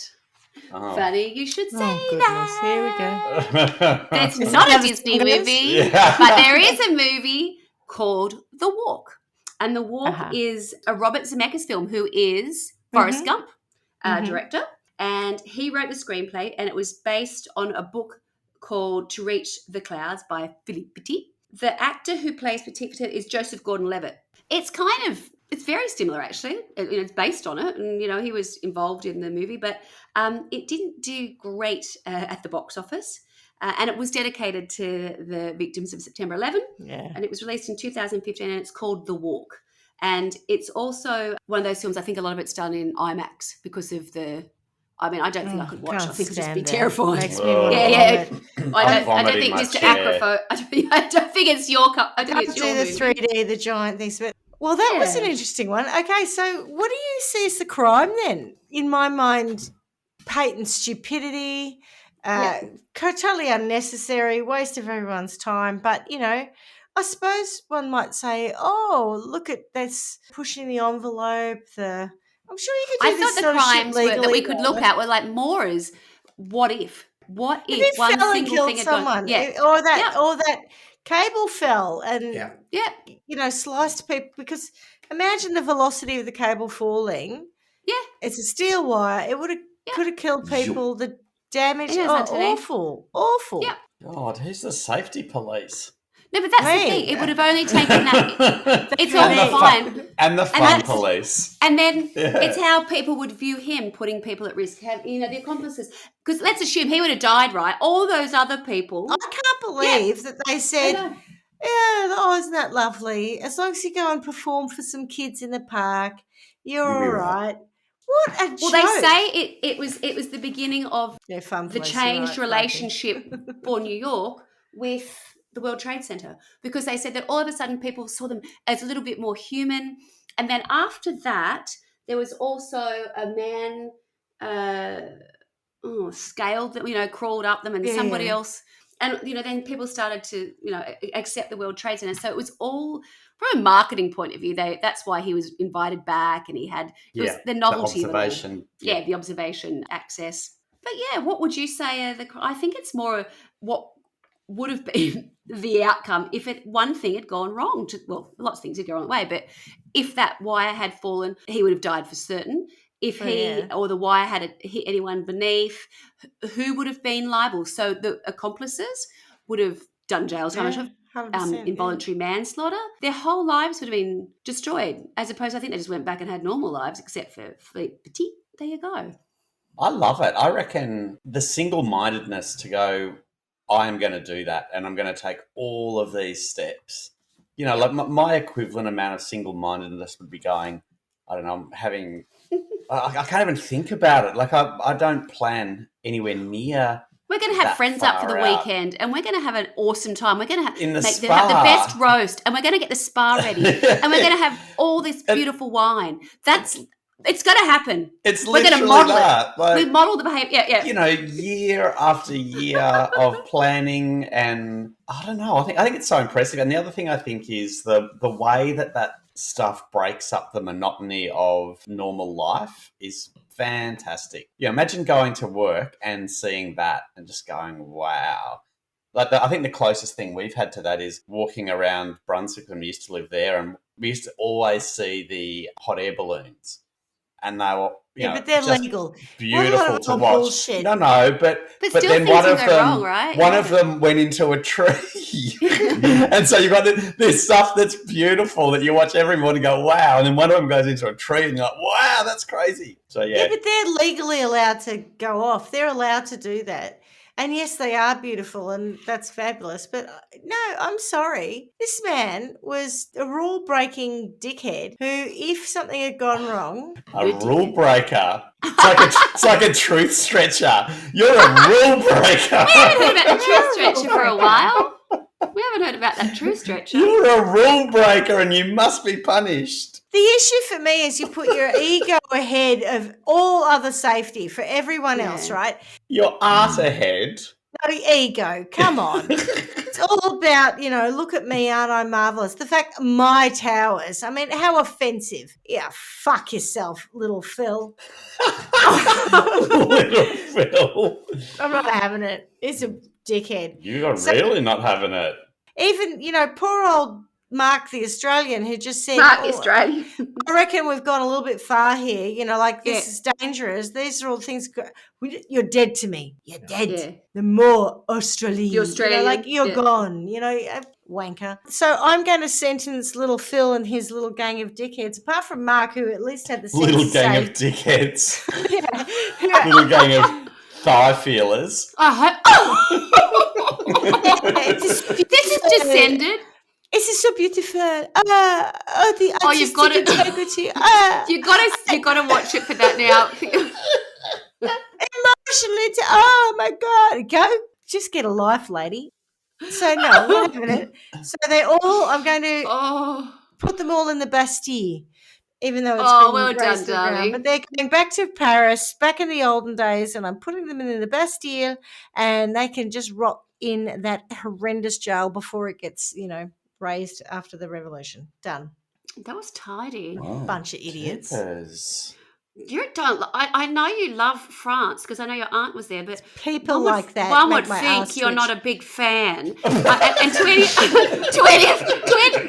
Oh. Funny you should say that. Here we go. It's not a Disney movie, but there is a movie called The Walk. And The Walk is a Robert Zemeckis film, who is Forrest Gump director. And he wrote the screenplay, and it was based on a book called To Reach the Clouds by Philippe Petit. The actor who plays Petit is Joseph Gordon-Levitt. It's very similar, actually. It's based on it, and, you know, he was involved in the movie, but it didn't do great at the box office, and it was dedicated to the victims of September 11, and it was released in 2015, and it's called The Walk. And it's also one of those films, I think a lot of it's done in IMAX because of I don't think I could watch it. I think it would just be terrifying. Makes me I don't think Mr. Acrofo, I don't think it's your cup. I don't think it's your movie. The 3D, the giant things, but well, that was an interesting one. Okay, so what do you see as the crime then? In my mind, patent stupidity, totally unnecessary, waste of everyone's time. But, you know, I suppose one might say, oh, look at this, pushing the envelope, I'm sure you could do this sort of shit legally. I thought the crimes that we could look at were like more as what if? What if one single thing had gone? Yeah. Or that cable fell and you know, sliced people, because imagine the velocity of the cable falling. Yeah. It's a steel wire. It could have killed people the damage. Awful. Yeah. God, who's the safety police? No, but that's the thing. It would have only taken that. It's all fine. And the fun police. And then it's how people would view him putting people at risk. The accomplices. Because let's assume he would have died, right? All those other people. I can't believe that they said, isn't that lovely? As long as you go and perform for some kids in the park, you're all right. What a joke. Well, they say it was the beginning of the changed relationship for New York with the World Trade Center, because they said that all of a sudden people saw them as a little bit more human. And then after that, there was also a man scaled them, crawled up them, and somebody else. And, then people started to, accept the World Trade Center. So it was all from a marketing point of view. That's why he was invited back, and he had was the novelty. The observation. The observation access. But, what would you say? I think it's more what would have been the outcome if one thing had gone wrong. Lots of things had gone the wrong way, but if that wire had fallen, he would have died for certain. If or the wire had hit anyone beneath, who would have been liable? So the accomplices would have done jail time, involuntary manslaughter. Their whole lives would have been destroyed, as opposed, I think they just went back and had normal lives, except for Philippe Petit. There you go. I love it. I reckon the single-mindedness to go, I am going to do that, and I'm going to take all of these steps. Like my equivalent amount of single-mindedness would be going, I don't know, I'm having... I can't even think about it. Like I don't plan anywhere near. We're going to have friends up for the weekend, and we're going to have an awesome time. We're going to have the the best roast, and we're going to get the spa ready, and we're going to have all this beautiful wine. It's going to happen. We're going to model that. It. We model the behavior. Yeah. Year after year of planning, and I don't know. I think it's so impressive. And the other thing I think is the way that stuff breaks up the monotony of normal life is fantastic. Imagine going to work and seeing that and just going, wow. I think the closest thing we've had to that is walking around Brunswick when we used to live there, and we used to always see the hot air balloons. And they were, but they're legal. Beautiful to watch. Bullshit. No, but then one of them went into a tree, and so you've got this stuff that's beautiful that you watch every morning. And go, wow, and then one of them goes into a tree, and you're like, wow, that's crazy. So yeah, but they're legally allowed to go off. They're allowed to do that. And yes, they are beautiful, and that's fabulous. But no, I'm sorry. This man was a rule-breaking dickhead who, if something had gone wrong... A rule breaker? It's like a truth stretcher. You're a rule breaker. We haven't heard about the truth stretcher for a while. We haven't heard about that truth stretcher. You're a rule breaker, and you must be punished. The issue for me is you put your ego ahead of all other safety for everyone else, right? Your art ahead. No, ego. Come on. It's all about, look at me, aren't I marvellous? The fact my towers, I mean, how offensive. Yeah, fuck yourself, little Phil. Little Phil. I'm not having it. He's a dickhead. You're really not having it. Even, poor old Mark the Australian, who just said, Australian. I reckon we've gone a little bit far here. This is dangerous. These are all things. You're dead to me. You're dead. Yeah. The more Australian. You're Australian. You're gone. Wanker. So I'm going to sentence little Phil and his little gang of dickheads, apart from Mark, who at least had the sense little gang of dickheads. Little gang of thigh feelers. This is descended. This is so beautiful. You've got it. Integrity. You got to watch it for that now. Emotionally. Oh my God! Go, just get a life, lady. So no, we're having it. So they're all. I'm going to put them all in the Bastille, even though it's been well done, darling. But they're going back to Paris, back in the olden days, and I'm putting them in the Bastille, and they can just rot in that horrendous jail before it gets, raised after the revolution. Done. That was tidy. Oh, bunch of idiots. Jeepers. I know you love France because I know your aunt was there, but people like that. One would think you're not a big fan. And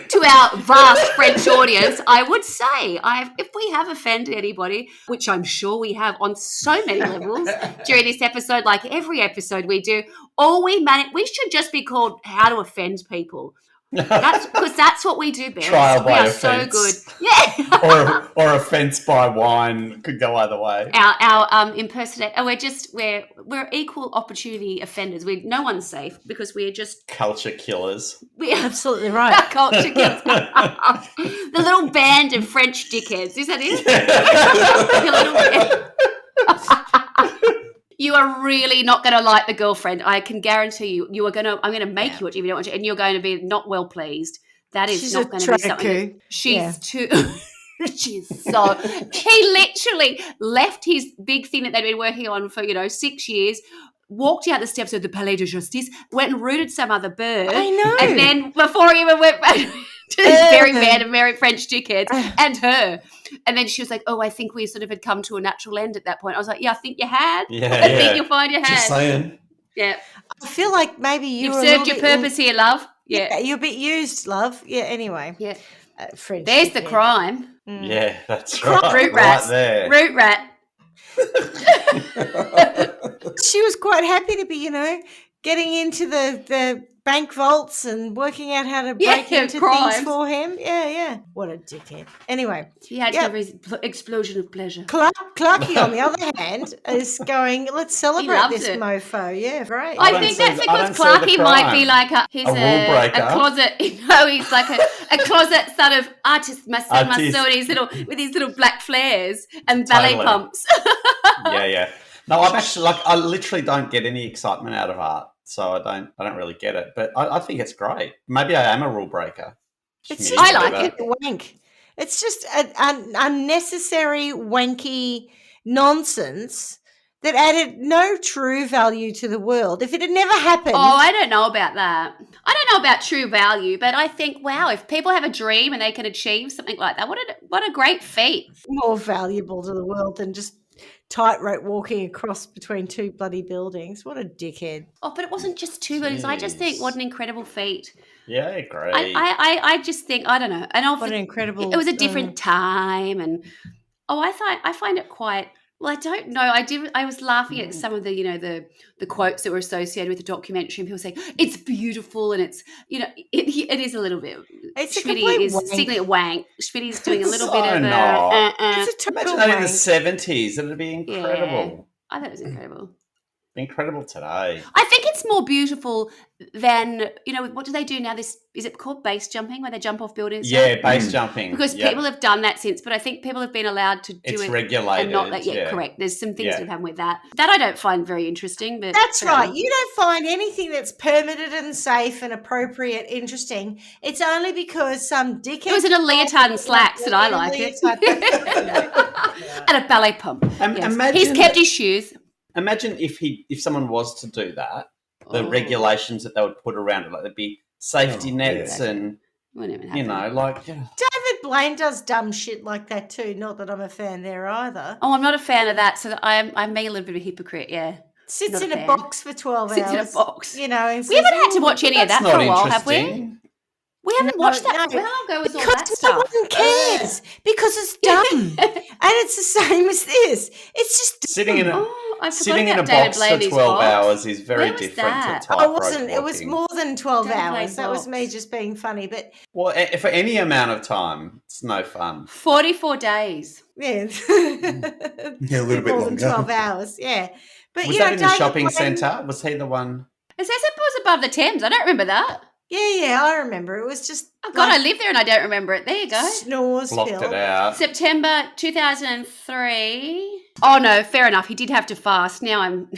to our vast French audience, I would say, if we have offended anybody, which I'm sure we have on so many levels during this episode, like every episode we do, we should just be called How to Offend People. That's what we do best. Trial by we are offense. so good. Yeah. or offense by wine could go either way. Our impersonate. We're equal opportunity offenders. No one's safe because we're just culture killers. We're absolutely right. Culture killers. The little band of French dickheads. Is that it? The little band. You are really not going to like the girlfriend. I can guarantee you. I'm going to make you watch if you don't watch it, and you're going to be not well pleased. That is not going to be something. She's too. She's so. He literally left his big thing that they'd been working on for 6 years. Walked out the steps of the Palais de Justice, went and rooted some other bird. I know. And then before he even went back to this very band of very French dickheads and her. And then she was like, oh, I think we sort of had come to a natural end at that point. I was like, yeah, I think you had. Yeah, I think you'll find you had. Just saying. Yeah. I feel like maybe you've served your purpose here, love. Yeah. You're a bit used, love. Yeah, anyway. Yeah. French. There's the crime. Yeah, that's right. Root rats. Right there. Root rat. She was quite happy to be, getting into the bank vaults and working out how to break into things for him. Yeah. What a dickhead. Anyway. He had to have his explosion of pleasure. Clarky, on the other hand, is going, let's celebrate this mofo. Yeah, great. I think that's because Clarky might be like he's a closet, he's like a closet sort of artist, my son, with his little black flares and ballet pumps. Yeah. No, I literally don't get any excitement out of art. So I don't really get it, but I think it's great. Maybe I am a rule breaker. It's just, I like it. Wank. It's just an unnecessary wanky nonsense that added no true value to the world. If it had never happened. Oh, I don't know about that. I don't know about true value, but I think, wow, if people have a dream and they can achieve something like that, what a great feat. More valuable to the world than just tightrope walking across between two bloody buildings. What a dickhead. Oh, but it wasn't just two buildings. I just think what an incredible feat. Yeah, I agree. I just think, I don't know. And what an incredible. It was a different time. And I find it quite, well, I don't know. I was laughing at some of the quotes that were associated with the documentary, and people saying it's beautiful, and it's it is a little bit. Schmitty is signaling a wank. Schmitty's doing a little bit of It's a imagine that in the 70s. It'd be incredible. Yeah, I thought it was incredible. Incredible today. I think it's more beautiful than, what do they do now? Is it called base jumping, where they jump off buildings? Yeah, base jumping. Because people have done that since, but I think people have been allowed to do it. It's regulated. And not that, correct. There's some things that have happened with that. That I don't find very interesting. But that's right. You don't find anything that's permitted and safe and appropriate interesting. It's only because some dickhead. It was in a leotard and slacks that I like it. And a ballet pump. He's kept his shoes. Imagine if someone was to do that, the regulations that they would put around it, like there'd be safety nets and, David Blaine does dumb shit like that too. Not that I'm a fan there either. Oh, I'm not a fan of that. So I'm being a little bit of a hypocrite, yeah. Sits in a box for 12 hours. Sits in a box. And we haven't had to watch any of that for a while, have we? We haven't watched that. No. How long ago was all because that stuff? No one cares. Because it's dumb. And it's the same as this. It's just dumb. Sitting in a box for 12 hours is very different to tightrope walking. It was more than 12 hours. That was me just being funny. But for any amount of time, it's no fun. 44 days. Yeah. A little bit more longer. than 12 hours, yeah. But was that in the shopping centre? Was he the one? It says it was above the Thames. I don't remember that. Yeah, I remember. It was just... Oh, God, I live there and I don't remember it. There you go. Snores, blocked Phil. it out. September 2003. Oh, no, fair enough. He did have to fast. Now I'm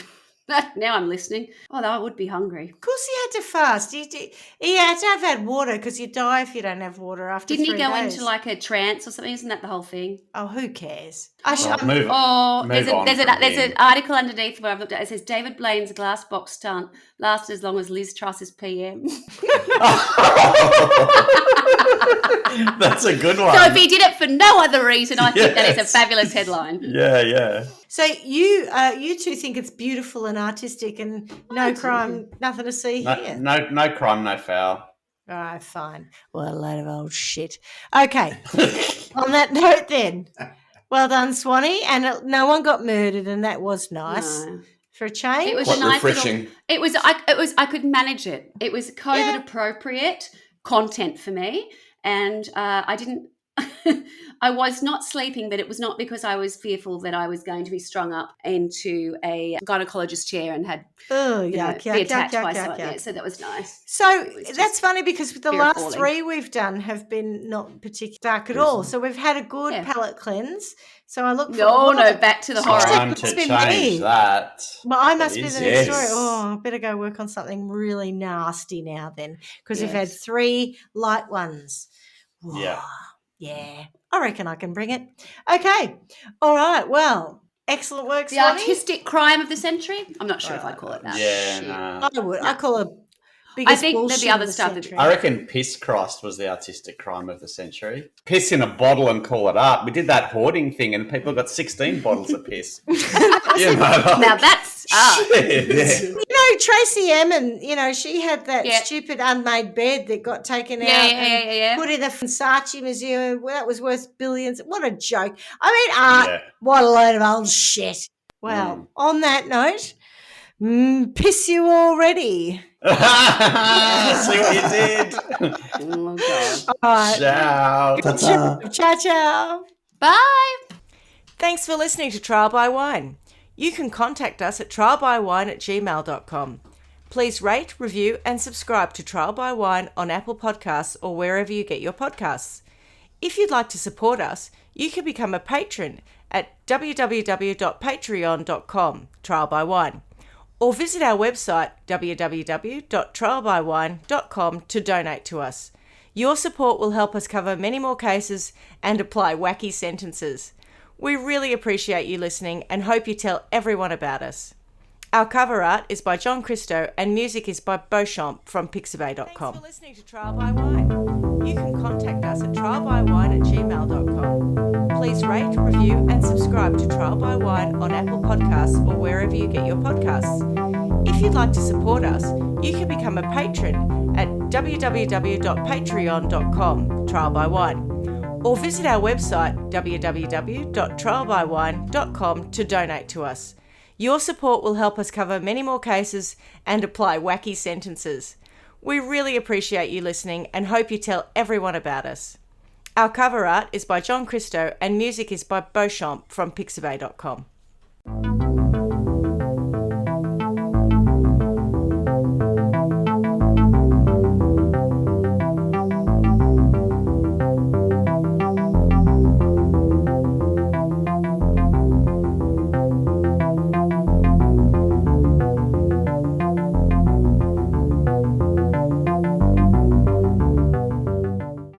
listening. Oh, I would be hungry. Of course he had to fast? He had to have had water because you die if you don't have water after 3 days. Didn't he go into like a trance or something? Isn't that the whole thing? Oh, who cares? There's an article underneath where I've looked at it. It says David Blaine's glass box stunt lasted as long as Liz Truss's PM. That's a good one. So if he did it for no other reason, I think that is a fabulous headline. Yeah. So you two think it's beautiful and artistic and no crime, nothing to see here. No crime, no foul. All right, fine. Well, a load of old shit. Okay. On that note then, well done, Swanny. And no one got murdered and that was nice. No. For a change. It was quite a nice refreshing. I could manage it. It was COVID appropriate content for me. And I didn't I was not sleeping, but it was not because I was fearful that I was going to be strung up into a gynecologist chair and had be attacked by someone. Yeah, so that was nice. So that's funny because the last 3 we've done have been not particularly dark at all. So we've had a good palate cleanse. So I look for back to the horror. Time to change that. Well, I must be the next story. Oh, I better go work on something really nasty now then because we've had 3 light ones. Whoa. Yeah. I reckon I can bring it. Okay. All right. Well, excellent work, Swanny. The artistic crime of the century? I'm not sure if I'd call it that. Yeah, no. I would. No. I call it I think there'd be other stuff. I reckon piss crossed was the artistic crime of the century. Piss in a bottle and call it art. We did that hoarding thing and people got 16 bottles of piss. Now that's art. Tracy Emin, she had that stupid unmade bed that got taken out and put in the Versace Museum. Well, that was worth billions. What a joke. I mean, art, what a load of old shit. Well, on that note, piss you already. See what you did. Oh, God. All right. Ciao. Ciao. Bye. Thanks for listening to Trial by Wine. You can contact us at trialbywine@gmail.com. Please rate, review and subscribe to Trial by Wine on Apple Podcasts or wherever you get your podcasts. If you'd like to support us, you can become a patron at www.patreon.com, Trial by Wine, or visit our website www.trialbywine.com to donate to us. Your support will help us cover many more cases and apply wacky sentences. We really appreciate you listening and hope you tell everyone about us. Our cover art is by John Christo and music is by Beauchamp from pixabay.com. Thanks for listening to Trial by Wine. You can contact us at trialbywine@gmail.com. Please rate, review and subscribe to Trial by Wine on Apple Podcasts or wherever you get your podcasts. If you'd like to support us, you can become a patron at www.patreon.com, Trial by Wine, or visit our website www.trialbywine.com to donate to us. Your support will help us cover many more cases and apply wacky sentences. We really appreciate you listening and hope you tell everyone about us. Our cover art is by John Christo and music is by Beauchamp from pixabay.com.